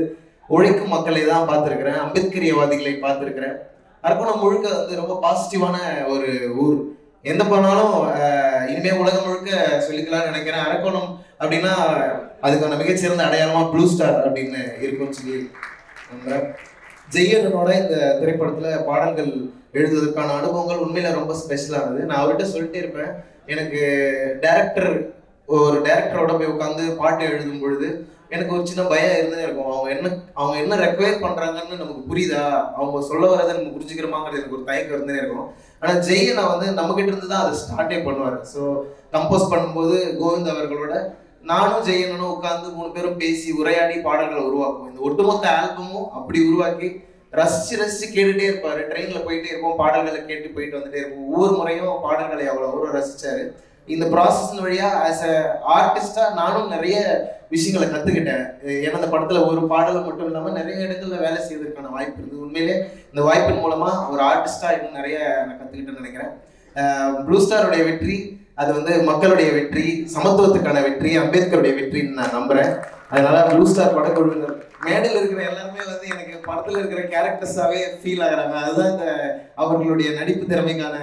உழைக்கும் மக்களை தான் பார்த்துருக்கிறேன், அம்பேத்கரியவாதிகளை பார்த்துருக்கிறேன். அரக்கோணம் முழுக்க வந்து ரொம்ப பாசிட்டிவான ஒரு ஊர். எந்த போனாலும் இனிமே உலகம் முழுக்க சொல்லிக்கலாம்னு நினைக்கிறேன். அரக்கோணம் அப்படின்னா அதுக்கான மிகச்சிறந்த அடையாளமா ப்ளூ ஸ்டார் அப்படின்னு இருக்கும்னு சொல்லி நம்புறேன். ஜெய்யனோட இந்த திரைப்படத்துல பாடல்கள் எழுதுவதற்கான அனுபவங்கள் உண்மையில ரொம்ப ஸ்பெஷலானது. நான் அவர்கிட்ட சொல்லிட்டே இருப்பேன், எனக்கு ஒரு டைரக்டரோட போய் உட்காந்து பாட்டு எழுதும் பொழுது எனக்கு ஒரு சின்ன பயம் இருந்தே இருக்கும். அவங்க என்ன ரெக்வயர் பண்றாங்கன்னு நமக்கு புரியுதா, அவங்க சொல்ல வரதை நம்ம புரிஞ்சுக்கிறோமாங்கிறது எனக்கு ஒரு தயக்கம் இருந்தே இருக்கும். ஆனால் ஜெய்யனை வந்து நம்மகிட்ட இருந்து தான் அதை ஸ்டார்டே பண்ணுவார். ஸோ கம்போஸ் பண்ணும்போது கோவிந்த் அவர்களோட நானும் ஜெய்யனும் உட்காந்து 3 பேரும் பேசி உரையாடி பாடல்களை உருவாக்குவோம். இந்த ஒட்டுமொத்த ஆல்பமும் அப்படி உருவாக்கி ரசிச்சு கேட்டுட்டே இருப்பாரு. ட்ரெயின்ல போயிட்டே இருப்போம், பாடல்களை கேட்டு போயிட்டு வந்துட்டே இருப்போம். ஒவ்வொரு முறையும் பாடல்களை அவ்வளோ ரசிச்சாரு. இந்த ப்ராசஸ் வழியா ஆஸ் அ ஆர்டிஸ்டா நானும் நிறைய விஷயங்களை கத்துக்கிட்டேன். ஏன்னா இந்த படத்துல ஒரு பாடல் மட்டும் இல்லாம நிறைய இடங்கள்ல வேலை செய்வதற்கான வாய்ப்பு இருந்தது. உண்மையிலே இந்த வாய்ப்பின் மூலமா ஒரு ஆர்டிஸ்டா இன்னும் நிறைய நான் கத்துக்கிட்டேன்னு நினைக்கிறேன். ப்ளூ ஸ்டாருடைய வெற்றி அது வந்து மக்களுடைய வெற்றி, சமத்துவத்துக்கான வெற்றி, அம்பேத்கருடைய வெற்றின்னு நான் நம்புறேன். அதனால ப்ளூ ஸ்டார் படக்குழுவினர் மேடையில் இருக்கிற எல்லாருமே வந்து எனக்கு படத்துல இருக்கிற கேரக்டர்ஸாவே ஃபீல் ஆகுறாங்க. அதுதான் இந்த அவர்களுடைய நடிப்பு திறமைக்கான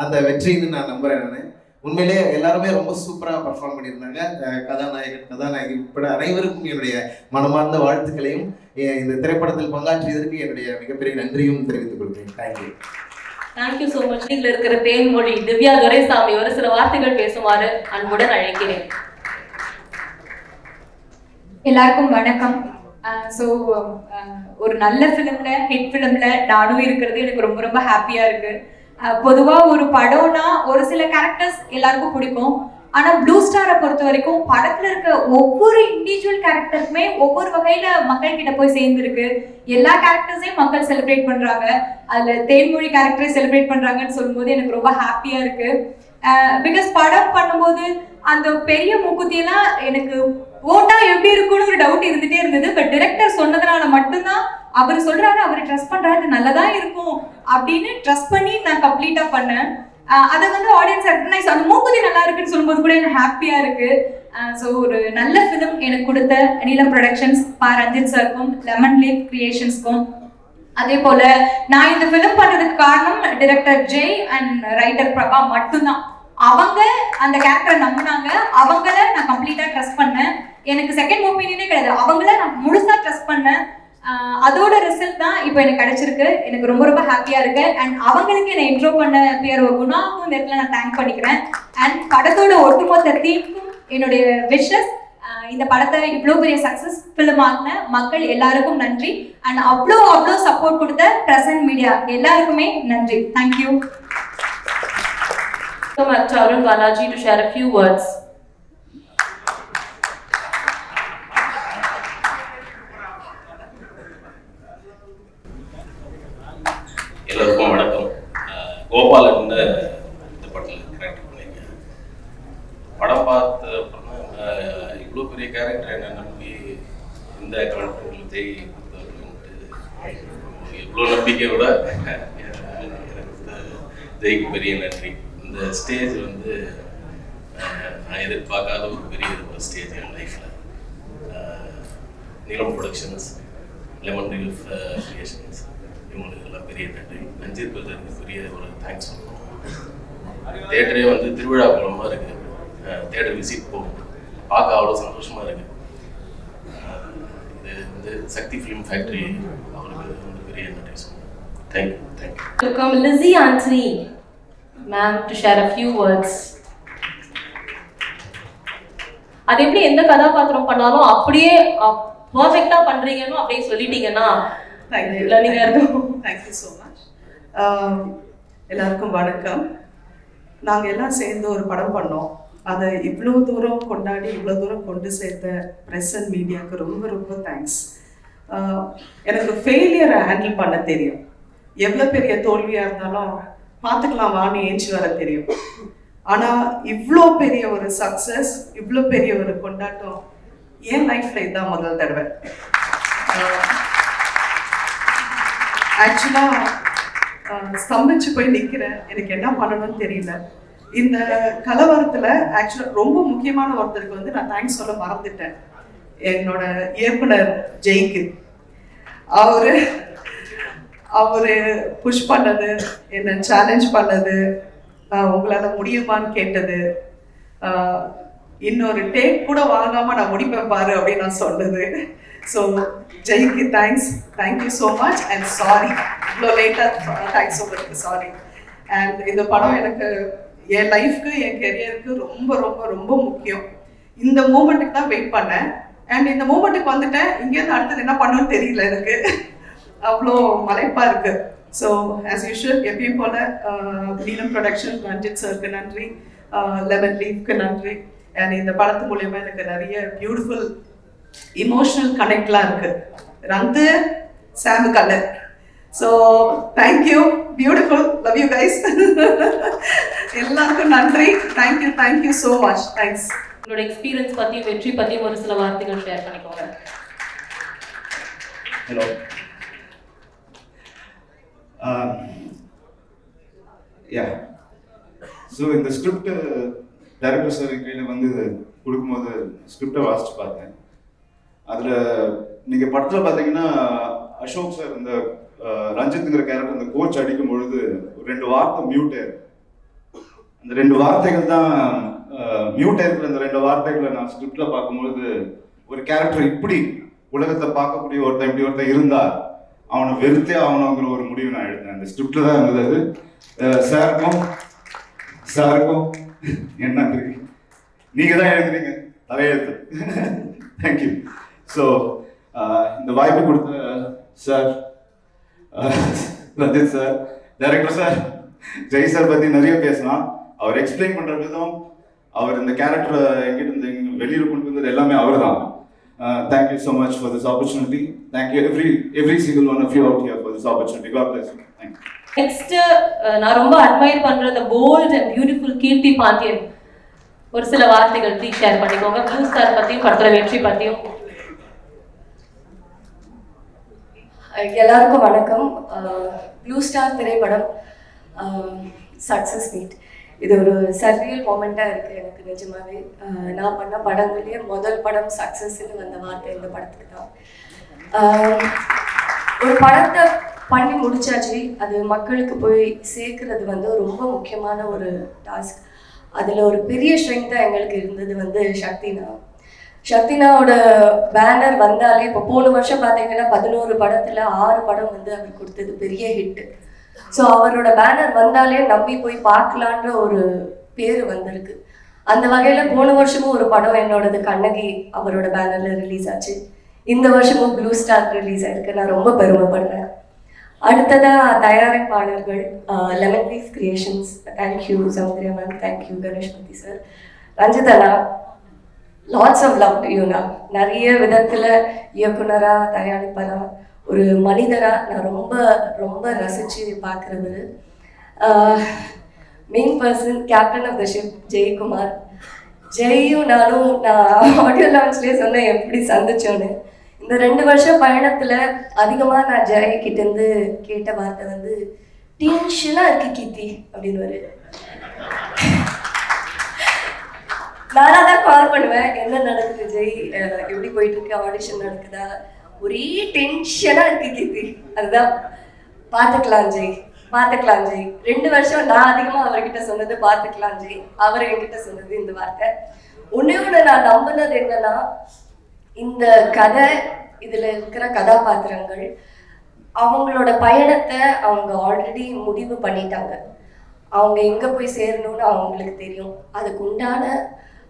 அந்த வெற்றின்னு நான் நம்புறேன். நான் உண்மையிலே எல்லாருமே ரொம்ப சூப்பரா பர்ஃபார்ம் பண்ணியிருந்தாங்க. கதாநாயகி உட்பட அனைவருக்கும் என்னுடைய மனமார்ந்த வாழ்த்துக்களையும் இந்த திரைப்படத்தில் பங்காற்றியதற்கு என்னுடைய மிகப்பெரிய நன்றியும் தெரிவித்துக் கொள்கிறேன். தேங்க்யூ. Thank you so much. இதில் இருக்கிற தேன்மொழி திவ்யா துரைசாமி ஒரு சில வார்த்தைகள் பேசுமாறு அன்புடன் அழைக்கிறேன். எல்லாருக்கும் வணக்கம். ஸோ ஒரு நல்ல ஃபிலிம்ல, ஹிட் ஃபிலிம்ல நானும் இருக்கிறது எனக்கு ரொம்ப ரொம்ப ஹாப்பியா இருக்கு. பொதுவாக ஒரு படம்னா ஒரு சில கேரக்டர்ஸ் எல்லாருக்கும் பிடிக்கும். ஆனா ப்ளூ ஸ்டாரை பொறுத்த வரைக்கும் படத்துல இருக்க ஒவ்வொரு இண்டிவிஜுவல் கேரக்டருக்குமே ஒவ்வொரு வகையில மக்கள் கிட்ட போய் சேர்ந்துருக்கு. எல்லா கேரக்டர்ஸையும் மக்கள் செலிப்ரேட் பண்றாங்க. அதுல தேன்மொழி கேரக்டரை செலிப்ரேட் பண்றாங்கன்னு சொல்லும்போது எனக்கு ரொம்ப ஹாப்பியா இருக்கு. பிகாஸ் படம் பண்ணும்போது அந்த பெரிய மூக்குத்தியெல்லாம் எனக்கு ஓட்டா எப்படி இருக்கும்னு ஒரு டவுட் இருந்துட்டே இருந்தது. பட் டிரெக்டர் சொன்னதுனால மட்டும்தான், அவர் சொல்றாரு, அவர் ட்ரஸ்ட் பண்றாரு, நல்லதா இருக்கும் அப்படின்னு ட்ரஸ்ட் பண்ணி நான் கம்ப்ளீட்டா பண்ணேன். அதை வந்து ஆடியன்ஸ் ரெகக்னைஸ், அந்த மூக்குத்தி நல்லா இருக்குன்னு சொல்லும்போது கூட எனக்கு ஹாப்பியா இருக்கு. ஸோ ஒரு நல்ல ஃபிலிம் எனக்கு கொடுத்த நீலம் ப்ரொடக்ஷன்ஸ், ரஞ்சித் சாருக்கும், லெமன் லீஃப் கிரியேஷன்ஸ்க்கும், அதே போல நான் இந்த ஃபிலிம் பண்ணதுக்கு காரணம் director Jai and writer Prabha மட்டும்தான். அவங்க அந்த கேரக்டரை நம்பினாங்க, அவங்கள நான் கம்ப்ளீட்டா ட்ரஸ்ட் பண்ணேன். எனக்கு செகண்ட் ஒப்பீனியனே கிடையாது, அவங்கள நான் முழுசா ட்ரஸ்ட் பண்ணேன். அதோட ரிசல்ட் தான் இப்போ எனக்கு கிடைச்சிருக்கு. எனக்கு ரொம்ப ரொம்ப ஹாப்பியா இருக்கு. அண்ட் அவங்களுக்கு என்னை இன்ட்ரோ பண்ண பேர் குணாவுக்கும் இந்த இடத்துல நான் தேங்க் பண்ணிக்கிறேன். அண்ட் படத்தோட ஒட்டுமொத்த தீமுக்கும் என்னுடைய விஷஸ். இந்த படத்தை இவ்வளோ பெரிய சக்ஸஸ் ஃபிலிம் ஆகின மக்கள் எல்லாருக்கும் நன்றி. அண்ட் அவ்வளோ சப்போர்ட் கொடுத்த பிரசன்ட் மீடியா எல்லாருக்குமே நன்றி. Thank you. Arun Balaji to share a few words. எல்லாருக்கும் வணக்கம். கோபாலன் இந்த படத்தில் கேரக்டர் பண்ணியிருக்கேன். படம் பார்த்த அப்புறமா இவ்வளோ பெரிய கேரக்டர் என்ன நம்பி இந்த கான்ஃபிடன்ஸ் விஜய் இவ்வளோ நம்பிக்கையோட ஜெய்க்கு பெரிய நன்றி. இந்த ஸ்டேஜ் வந்து நான் எதிர்பார்க்காத ஒரு பெரிய ஒரு ஸ்டேஜ் என் லைஃப்பில். நீலம் ப்ரொடக்ஷன்ஸ், லெமன் ரிலீஃப் கிரியேஷன்ஸ், இவங்களுக்கு எல்லாம் பெரிய நன்றி. ரஞ்சித் பிரதருக்கு பெரிய ஒரு தேங்க்ஸ் சொல்லணும். தேட்டரே வந்து திருவிழா குளமாக இருக்குது. தேட்டர் விசிட் போகும், பார்க்க அவ்வளோ சந்தோஷமாக இருக்குது. இது வந்து சக்தி ஃபிலிம் ஃபேக்ட்ரி அவருக்கு வந்து பெரிய நன்றி சொல்லணும். Thank you. Thank you. Welcome Lizzie Anthony ma'am to share a few words. அது எப்படி எந்த கதாபாத்திரம் பண்ணாலும் அப்படியே பர்ஃபெக்ட்டா பண்றீங்கன்னு அப்படியே சொல்லிட்டீங்கன்னா லேர்னிங்கா இருக்கும். Thank you so much. எல்லாருக்கும் வணக்கம். நாங்க எல்லாம் சேர்ந்து ஒரு படம் பண்ணோம். அதை இவ்வளோ தூரம் கொண்டாடி இவ்வளோ தூரம் கொண்டு சேர்த்த பிரஸ் அண்ட் மீடியாவுக்கு ரொம்ப ரொம்ப தேங்க்ஸ். எனக்கு ஃபெயிலியரை ஹேண்டில் பண்ண தெரியும். எவ்வளோ பெரிய தோல்வியாக இருந்தாலும் பார்த்துக்கலாம் வான்னு ஏஞ்சி வர தெரியும். ஆனால் இவ்வளோ பெரிய ஒரு சக்ஸஸ், இவ்வளோ பெரிய ஒரு கொண்டாட்டம் என் லைஃப்பில் இதுதான் முதல் தடவை. ஆக்சுவலாக ஸ்தம்பிச்சு போய் நிற்கிறேன். எனக்கு என்ன பண்ணணும்னு தெரியல. இந்த கலவரத்தில் ஆக்சுவலாக ரொம்ப முக்கியமான ஒருத்தருக்கு வந்து நான் தேங்க்ஸ் சொல்ல மறந்துட்டேன். என்னோட இயக்குனர் ஜெய்க்கு. அவரு புஷ் பண்ணது, என்னை சேலஞ்ச் பண்ணது, உங்களால் முடியுமான்னு கேட்டது, இன்னொரு டேக் கூட வாங்காமல் நான் முடிப்பேன் பாரு அப்படின்னு நான் சொன்னது. ஸோ ஜெய்க்கு thanks. Thank you so much and sorry இவ்வளோ லேட்டாக தேங்க்ஸ் சொல்கிறதுக்கு சாரி. அண்ட் இந்த படம் எனக்கு என் லைஃப்க்கு என் கெரியருக்கு ரொம்ப ரொம்ப ரொம்ப முக்கியம். இந்த மூமெண்ட்டுக்கு தான் வெயிட் பண்ணேன். அண்ட் இந்த மூமெண்ட்டுக்கு வந்துட்டேன். இங்கேருந்து அடுத்தது என்ன பண்ணணும்னு தெரியல எனக்கு. அவ்வளோ மலைப்பாக இருக்கு. ஸோ ஆஸ் யூஷுவல் எப்பயும் போல நீலம் ப்ரொடக்ஷன் ரஞ்சித் சருக்கு நன்றி, லெமன் லீஃப்க்கு நன்றி. அண்ட் இந்த படத்து மூலயமா எனக்கு நிறைய பியூட்டிஃபுல் இமோஷனல் கனெக்ட்லாம் இருக்கு. ரந்து சாமு colour. So thank you, beautiful, love you guys. எல்லாருக்கும் நன்றி. Thank you so much. தேங்க்ஸ். உங்களோட எக்ஸ்பீரியன்ஸ் பற்றியும் வெற்றி பற்றியும் ஒரு சில வார்த்தைகள் ஷேர் பண்ணிக்கோங்க. ஹலோ. ஸோ இந்த ஸ்கிரிப்ட் டைரக்டர் சார் கையில் வந்து கொடுக்கும்போது ஸ்கிரிப்டை வாசிச்சு பார்த்தேன். அதில் நீங்கள் படத்தில் பார்த்தீங்கன்னா அசோக் சார் இந்த ரஞ்சித்துங்கிற கேரக்டர் அந்த கோச் அடிக்கும் பொழுது 2 வார்த்தை மியூட்டே. அந்த 2 வார்த்தைகள் தான் மியூட்டே இருக்கிற அந்த 2 வார்த்தைகளை நான் ஸ்கிரிப்டில் பார்க்கும்பொழுது ஒரு கேரக்டர் இப்படி உலகத்தை பார்க்கக்கூடிய ஒருத்தன் இப்படி ஒருத்தன் இருந்தா அவனை வெறுத்தே ஆகணுங்கிற ஒரு முடிவு நான் எடுத்தேன். அந்த ஸ்கிரிப்டில் தான் இருந்தது. சாருக்கும் என்ன நன்றி. நீங்கள் தான் எழுதுறீங்க தலையெழுத்து. தேங்க்யூ. ஸோ இந்த வாய்ப்பு கொடுத்த sir Ranjith sir, director sir, Jai sir பற்றி நிறைய பேசலாம். அவர் எக்ஸ்பிளைன் பண்ணுற விதம், அவர் இந்த கேரக்டரை எங்கிட்ட இருந்து வெளியில் கொண்டு வந்தது எல்லாமே அவர் தான். Thank you so much for this opportunity. Thank you every single one of you out here for this opportunity. God bless you. Thank you. Next, நான் ரொம்ப அட்மையர் பண்ற the bold and beautiful கீர்த்தி பாண்டியன் ஒரு சில வார்த்தைகள் ப்ளீஸ் ஷேர் பண்ணிக்கோங்க. Blue star பத்தியும் படத்துல வெற்றி பத்தியும். எல்லாருக்கும் வணக்கம். ப்ளூ ஸ்டார் திரைப்படம் சக்ஸஸ் மீட். இது ஒரு சர்ரியல் மொமெண்ட்டாக இருக்குது எனக்கு நிஜமாவே. நான் பண்ண படங்கள்லேயே முதல் படம் சக்ஸஸ்ன்னு வந்த வார்த்தை இந்த படத்துக்கு தான். ஒரு படத்தை பண்ணி முடிச்சாச்சு, அது மக்களுக்கு போய் சேர்க்கறது வந்து ரொம்ப முக்கியமான ஒரு டாஸ்க். அதில் ஒரு பெரிய ஸ்ட்ரெங்க்தாக எங்களுக்கு இருந்தது வந்து சக்தினாவோட பேனர் வந்தாலே இப்போ போன வருஷம் பார்த்தீங்கன்னா 11 படத்தில் 6 படம் வந்து அவர் கொடுத்தது பெரிய ஹிட்டு. ஸோ அவரோட பேனர் வந்தாலே நம்பி போய் பார்க்கலான்ற ஒரு பேர் வந்திருக்கு. அந்த வகையில் போன வருஷமும் ஒரு படம் என்னோடது கண்ணகி அவரோட பேனரில் ரிலீஸ் ஆச்சு. இந்த வருஷமும் ப்ளூ ஸ்டார் ரிலீஸ் ஆயிருக்கு. நான் ரொம்ப பெருமைப்படுறேன். அடுத்ததாக தயாரிப்பாளர்கள் Lemon Leaf Creations, thank you Soundarya ma'am, thank you Ganeshmoorthy sir, Ranjith அண்ணா, லாட்ஸ் ஆஃப் லவ் டு யூண்ணா. நிறைய விதத்தில் இயக்குனராக, தயாரிப்பாளராக, ஒரு மனிதராக நான் ரொம்ப ரொம்ப ரசித்து பார்க்குறது. Main person, captain of the ship Jayakumar. ஜெயும் நானும் நான் ஆடியோ லான்ச்லேயே சொன்னேன் எப்படி சந்திச்சோன்னு. இந்த 2 வருஷம் பயணத்தில் அதிகமாக நான் ஜெயக்கிட்டேருந்து கேட்ட வார்த்தை வந்து டென்ஷனாக இருக்கு கீர்த்தி அப்படின்னு வரு. நானாக தான் கால் பண்ணுவேன், என்ன நடக்குது ஜெய், எப்படி போயிட்டு இருக்கு, ஆடிஷன் நடக்குதா, ஒரே டென்ஷனாக இருக்கு கீர்த்தி. அதுதான் பார்த்துக்கலாம் ஜெய், பார்த்துக்கலாம் ஜெய். 2 வருஷம் நான் அதிகமாக அவர்கிட்ட சொன்னது பார்த்துக்கலாம் ஜெய், அவர் என்கிட்ட சொன்னது இந்த வார்த்தை. ஒன்று நான் நம்பினது என்னன்னா, இந்த கதை, இதில் இருக்கிற கதாபாத்திரங்கள் அவங்களோட பயணத்தை அவங்க ஆல்ரெடி முடிவு பண்ணிட்டாங்க. அவங்க எங்கே போய் சேரணும்னு அவங்களுக்கு தெரியும். அதுக்கு உண்டான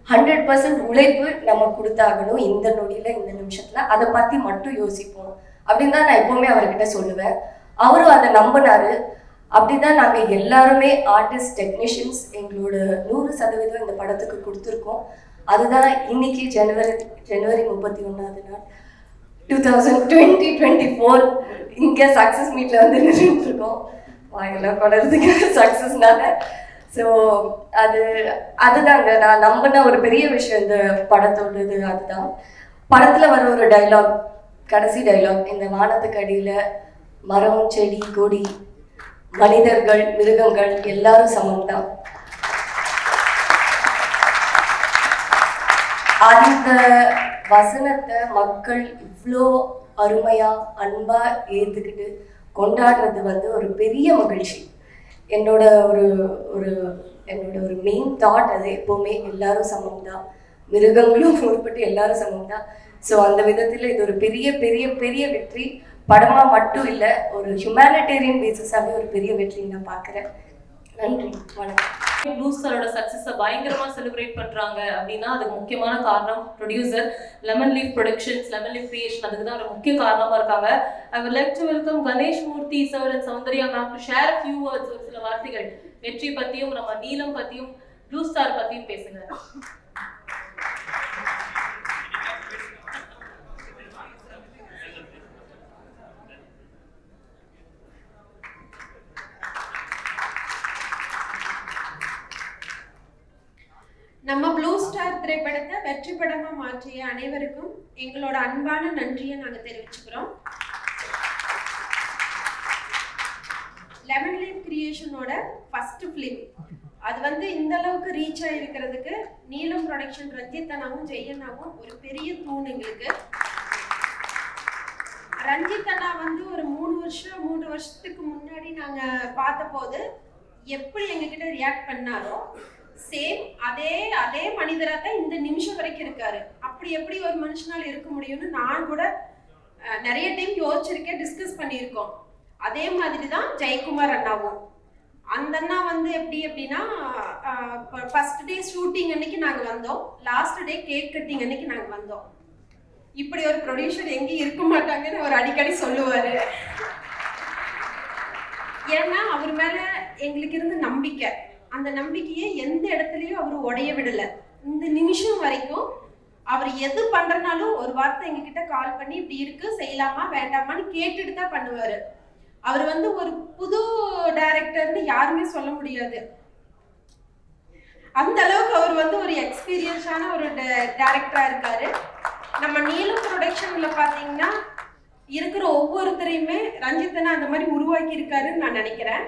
100% உழைப்பு நம்ம கொடுத்தாகணும் இந்த நொடியில், இந்த நிமிஷத்தில். அதை பற்றி மட்டும் யோசிப்போம் அப்படின்னு தான் நான் எப்போவுமே அவர்கிட்ட சொல்லுவேன். அவரும் அதை நம்பினாரு. அப்படிதான் நாங்கள் எல்லாருமே ஆர்டிஸ்ட், டெக்னீஷியன்ஸ் எங்களோட 100% இந்த படத்துக்கு கொடுத்துருக்கோம். அதுதான் இன்னைக்கு ஜனவரி 31ஆவது நாள் 2024 இங்கே சக்ஸஸ் மீட்டில் வந்து நின்றுட்டுருக்கோம். வாங்கெல்லாம் கொடறதுக்கு சக்ஸஸ்னால. ஸோ அதுதாங்க நான் நம்பின ஒரு பெரிய விஷயம் இந்த படத்தோடது. அதுதான் படத்தில் வர ஒரு டைலாக், கடைசி டைலாக், இந்த வானத்துக்கு அடியில் மரம், செடி, கொடி, மனிதர்கள், மிருகங்கள் எல்லாரும் சமம் தான். அந்த வசனத்தை மக்கள் இவ்வளோ அருமையா அன்பா ஏற்றுக்கிட்டு கொண்டாடுறது வந்து ஒரு பெரிய மகிழ்ச்சி. என்னோட ஒரு மெயின் தாட் அது எப்போவுமே எல்லாரும் சமம் தான், மிருகங்களும் உட்பட்டு எல்லாரும் சமம் தான். ஸோ அந்த விதத்தில் இது ஒரு பெரிய பெரிய பெரிய வெற்றி. படமா மட்டும் இல்லை, ஒரு ஹியூமனிடேரியன் பேசிஸாகவே ஒரு பெரிய வெற்றி நான் பார்க்குறேன். நன்றி, வணக்கம். ப்ளூ ஸ்டாரோட சக்ஸஸை பயங்கரமா செலிப்ரேட் பண்றாங்க அப்படின்னா அதுக்கு முக்கியமான காரணம் producer Lemon Leaf Productions, Lemon Leaf Creation. அதுக்கு தான் ஒரு முக்கிய காரணமா இருக்காங்க. I would like to welcome Ganeshmurthy sir and Soundarya ma'am to share few words, ஒரு சில வார்த்தைகள் வெற்றி பத்தியும், நம்ம நீலம் பத்தியும், ப்ளூ ஸ்டார் பத்தியும் பேசுங்க. நம்ம ப்ளூ ஸ்டார் திரைப்படத்தை வெற்றி படமா மாற்றிய அனைவருக்கும் எங்களோட அன்பான நன்றியை நாங்க தெரிவிச்சுக்கிறோம். லெமன் லீஃப் கிரியேஷனோட ஃபர்ஸ்ட் ஃபிலிம் அது வந்து இந்த அளவுக்கு ரீச் ஆகிருக்கிறதுக்கு நீலம் ப்ரொடக்ஷன், ரஞ்சித் அண்ணாவும் ஜெயண்ணாவும் ஒரு பெரிய தூண் எங்களுக்கு. ரஞ்சித் அண்ணா வந்து ஒரு 3 வருஷத்துக்கு முன்னாடி நாங்க பார்த்த போது எப்படி எங்ககிட்ட ரியாக்ட் பண்ணாரோ சேம் அதே மனிதராக தான் இந்த நிமிஷம் வரைக்கும் இருக்காரு. அப்படி எப்படி ஒரு மனுஷனால் இருக்க முடியும்னு நான் கூட நிறைய டைம் யோசிச்சிருக்கேன், டிஸ்கஸ் பண்ணியிருக்கோம். அதே மாதிரி தான் ஜெயக்குமார் அண்ணாவும். அந்த அண்ணா வந்து எப்படின்னா ஃபர்ஸ்ட் டே ஷூட்டிங் அன்னைக்கு நாங்கள் வந்தோம், லாஸ்ட் டே கேக் கட்டிங் அன்னைக்கு நாங்கள் வந்தோம். இப்படி ஒரு ப்ரொடியூசர் எங்கேயும் இருக்க மாட்டாங்கன்னு அவர் அடிக்கடி சொல்லுவார். ஏன்னா அவர் மேலே எங்களுக்கு இருந்த நம்பிக்கை, அந்த நம்பிக்கையை எந்த இடத்துலையும் அவர் உடைய விடலை. இந்த நிமிஷம் வரைக்கும் அவர் எது பண்றனாலும் ஒரு வார்த்தை எங்ககிட்ட கால் பண்ணி இப்படி இருக்கு, செய்யலாமா வேண்டாமான்னு கேட்டுட்டு தான் பண்ணுவாரு. அவர் வந்து ஒரு புது டைரக்டர்னு யாருமே சொல்ல முடியாது. அந்த அளவுக்கு அவர் வந்து ஒரு எக்ஸ்பீரியன்ஸான ஒரு டைரக்டரா இருக்காரு. நம்ம நீலம் ப்ரொடக்ஷன்ல பாத்தீங்கன்னா இருக்கிற ஒவ்வொருத்தரையுமே ரஞ்சித்தனை அந்த மாதிரி உருவாக்கி இருக்காருன்னு நான் நினைக்கிறேன்.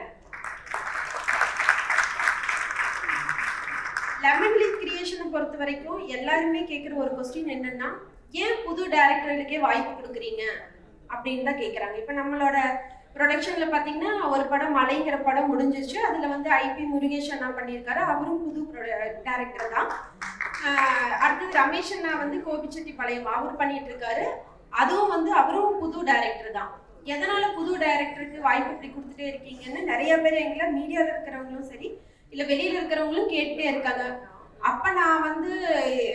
லெமன் லீஃப் கிரியேஷனை பொறுத்த வரைக்கும் எல்லாருமே கேட்குற ஒரு கொஸ்டின் என்னன்னா, ஏன் புது டைரக்டர்களுக்கே வாய்ப்பு கொடுக்குறீங்க அப்படின்னு தான் கேட்குறாங்க. இப்போ நம்மளோட ப்ரொடக்ஷனில் பார்த்தீங்கன்னா ஒரு படம் மலைங்கிற படம் முடிஞ்சிச்சு. அதில் வந்து ஐபி முருகேஷ் அண்ணா பண்ணியிருக்காரு, அவரும் புது டைரக்டர் தான். அடுத்தது ரமேஷ் அண்ணா வந்து கோபிச்செட்டிப்பாளையம் அவர் பண்ணிட்டு இருக்காரு, அதுவும் வந்து அவரும் புது டைரக்டர் தான். எதனால புது டைரக்டருக்கு வாய்ப்பு இப்படி கொடுத்துட்டே இருக்கீங்கன்னு நிறைய பேர் எங்களை மீடியாவில் இருக்கிறவங்களும் சரி இல்லை வெளியில் இருக்கிறவங்களும் கேட்டுட்டே இருக்காங்க. அப்ப நான் வந்து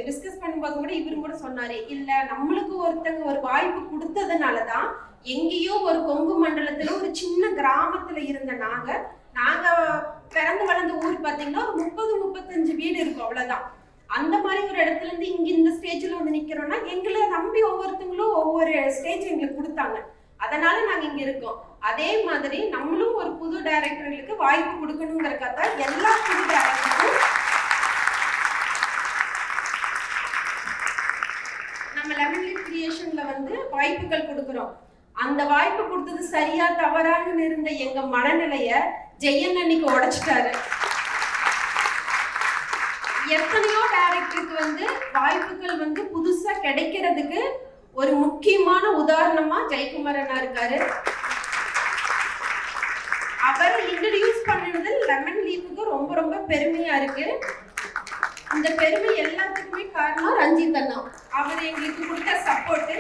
டிஸ்கஸ் பண்ணும்போது கூட இவரும் கூட சொன்னாரு, இல்ல நம்மளுக்கு ஒருத்தங்க ஒரு வாய்ப்பு கொடுத்ததுனாலதான் எங்கேயோ ஒரு கொங்கு மண்டலத்துல ஒரு சின்ன கிராமத்துல இருந்த நாங்க பிறந்து வளர்ந்த ஊர் பாத்தீங்கன்னா ஒரு 30-35 வீடு இருக்கும், அவ்வளவுதான். அந்த மாதிரி ஒரு இடத்துல இருந்து இங்க இந்த ஸ்டேஜ்ல வந்து நிக்கிறோம்னா எங்களை நம்பி ஒவ்வொருத்தங்களும் ஒவ்வொரு ஸ்டேஜ் எங்களுக்கு கொடுத்தாங்க. அதனால நாங்க இங்க இருக்கோம். அதே மாதிரி நம்மளும் ஒரு புது டைரக்டர்களுக்கு வாய்ப்பு கொடுக்கணுங்கிறக்காக எல்லா புது டைரக்டரும் நம்ம லெமன் லீஃப் கிரியேஷன்ல வந்து வாய்ப்புகள் கொடுக்குறோம். அந்த வாய்ப்பு கொடுத்தது சரியா தவறான்னு இருந்த எங்க மனநிலைய ஜெயன் அன்னைக்கு உடைச்சிட்டாரு. எத்தனையோ டைரக்டருக்கு வந்து வாய்ப்புகள் வந்து புதுசா கிடைக்கிறதுக்கு ஒரு முக்கியமான உதாரணமா ஜெயக்குமார் அண்ணா இருக்காரு. அவரை இன்ட்ரடியூஸ் பண்ணது லெமன் லீஃபுக்கு ரொம்ப ரொம்ப பெருமையா இருக்கு. இந்த பெருமை எல்லாத்துக்குமே காரணம் ரஞ்சித் அண்ணா. அவர் எங்களுக்கு கொடுத்த சப்போர்ட்,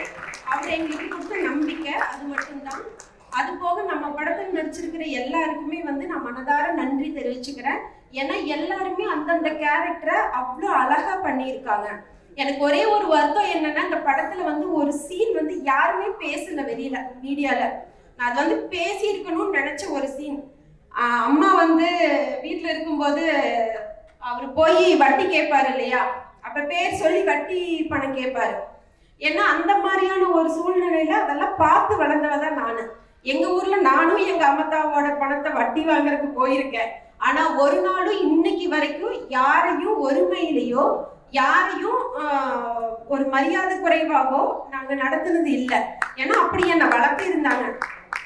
அவர் எங்களுக்கு கொடுத்த நம்பிக்கை, அது மட்டும்தான். அது போக நம்ம படத்தில் நடிச்சிருக்கிற எல்லாருக்குமே வந்து நான் மனதார நன்றி தெரிவிச்சுக்கிறேன். ஏன்னா எல்லாருமே அந்தந்த கேரக்டரை அவ்வளோ அழகா பண்ணியிருக்காங்க. எனக்கு ஒரே ஒரு வருத்தம் என்னன்னா, இந்த படத்துல வந்து ஒரு சீன் வந்து யாருமே பேசல வெளியில மீடியால. நான் அது வந்து பேசி இருக்கணும்னு நினைச்ச ஒரு சீன். அம்மா வந்து வீட்டுல இருக்கும்போது அவர் போய் வட்டி கேட்பாரு இல்லையா, அப்ப பேர் சொல்லி வட்டி பணம் கேட்பாரு. ஏன்னா அந்த மாதிரியான ஒரு சூழ்நிலையில அதெல்லாம் பார்த்து வளர்ந்தவதான் நானு. எங்க ஊர்ல நானும் எங்க அம்மத்தாவோட பணத்தை வட்டி வாங்குறதுக்கு போயிருக்கேன். ஆனா ஒரு நாளும் இன்னைக்கு வரைக்கும் யாரையும் ஒருமையிலையோ யாரையும் ஒரு மரியாதை குறைவாகவோ நாங்க நடத்துனது இல்லை. ஏன்னா அப்படி என்ன வளர்த்து இருந்தாங்க.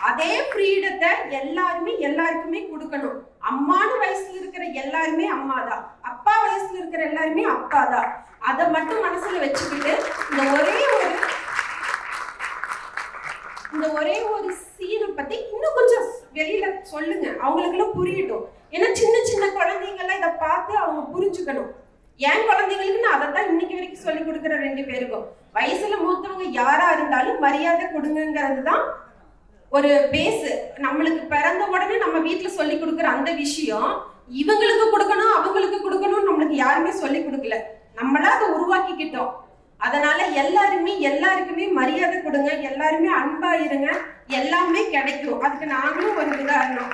அதே ஃப்ரீடத்தை எல்லாருக்குமே கொடுக்கணும். அம்மானு வயசுல இருக்கிற எல்லாருமே அம்மாதான், அப்பா வயசுல இருக்கிற எல்லாருமே அப்பாதான். அதை மட்டும் மனசுல வச்சுக்கிட்டு இந்த ஒரே ஒரு சீனை பத்தி இன்னும் கொஞ்சம் வெளியில சொல்லுங்க, அவங்களுக்கெல்லாம் புரியட்டும். ஏன்னா சின்ன சின்ன குழந்தைங்கெல்லாம் இதை பார்த்து அவங்க புரிஞ்சுக்கணும். என் குழந்தைங்களுக்கு நான் அதைத்தான் இன்னைக்கு வரைக்கும் சொல்லி கொடுக்குற 2 பேருக்கும். வயசுல மூத்தவங்க யாரா இருந்தாலும் மரியாதை கொடுங்கிறது தான் ஒரு பேஸ். நம்மளுக்கு பிறந்த உடனே நம்ம வீட்டுல சொல்லி கொடுக்குற அந்த விஷயம் இவங்களுக்கு கொடுக்கணும் அவங்களுக்கு கொடுக்கணும் நம்மளுக்கு யாருமே சொல்லி கொடுக்கல, நம்மளா அதை உருவாக்கிக்கிட்டோம். அதனால எல்லாருக்குமே மரியாதை கொடுங்க, எல்லாருமே அன்பா இருங்க, எல்லாமே கிடைக்கும். அதுக்கு நாங்களும் ஒரு உதாரணம்.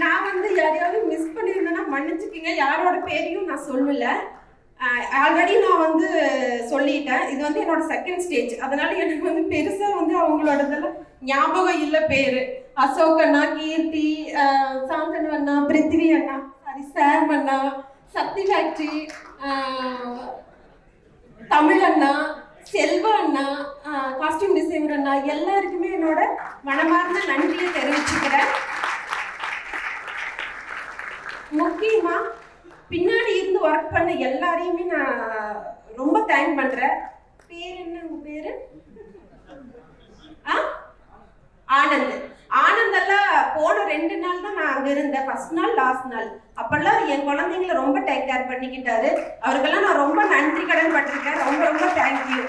நான் வந்து யாரையாவது மிஸ் பண்ணியிருந்தேன்னா மன்னிச்சுக்கிங்க, யாரோட பேரையும் நான் சொல்லல. ஆல்ரெடி நான் வந்து சொல்லிட்டேன். இது வந்து என்னோட செகண்ட் ஸ்டேஜ். அதனால எனக்கு வந்து பெருசா வந்து அவங்களோடதெல்லாம் ஞாபகம் இல்லை பேரு. அசோக் அண்ணா, கீர்த்தி, சாந்தனு அண்ணா, பிருத்திவி அண்ணா, சாம் அண்ணா, சக்தி ஃபேக்டரி, தமிழ் அண்ணா, செல்வா அண்ணா, காஸ்டியூம் டிசைனர் அண்ணா, எல்லாருக்குமே என்னோட மனமார்ந்த நன்றியை தெரிவிச்சுக்கிறேன். முக்கியமா பின்னாடி இருந்து ஒர்க் பண்ண எல்லாரையுமே நான் ரொம்ப தேங்க் பண்றேன். பேர் என்ன உங்க பேரு? ஆனந்த் எல்லாம் போன 2 நாள் தான் நான் அங்க இருந்தேன். ஃபர்ஸ்ட் நாள் லாஸ்ட் நாள் அப்பெல்லாம் என் குழந்தைங்களை ரொம்ப டேக் கேர் பண்ணிக்கிட்டாரு. அவருக்கெல்லாம் நான் ரொம்ப நன்றி கடன் பட்டிருக்கேன். ரொம்ப ரொம்ப தேங்க்யூ.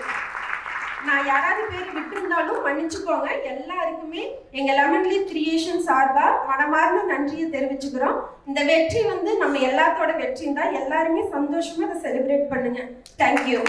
நான் யாராவது பேர் விட்டுருந்தாலும் மன்னிச்சுக்கோங்க. எல்லாருக்குமே எங்க லெமன் லீஃப் கிரியேஷன் சார்பா மனமார்ந்த நன்றியை தெரிவிச்சுக்கிறோம். இந்த வெற்றி வந்து நம்ம எல்லாத்தோட வெற்றியும் தான். எல்லாருமே சந்தோஷமா அதை செலிப்ரேட் பண்ணுங்க. தேங்க்யூ.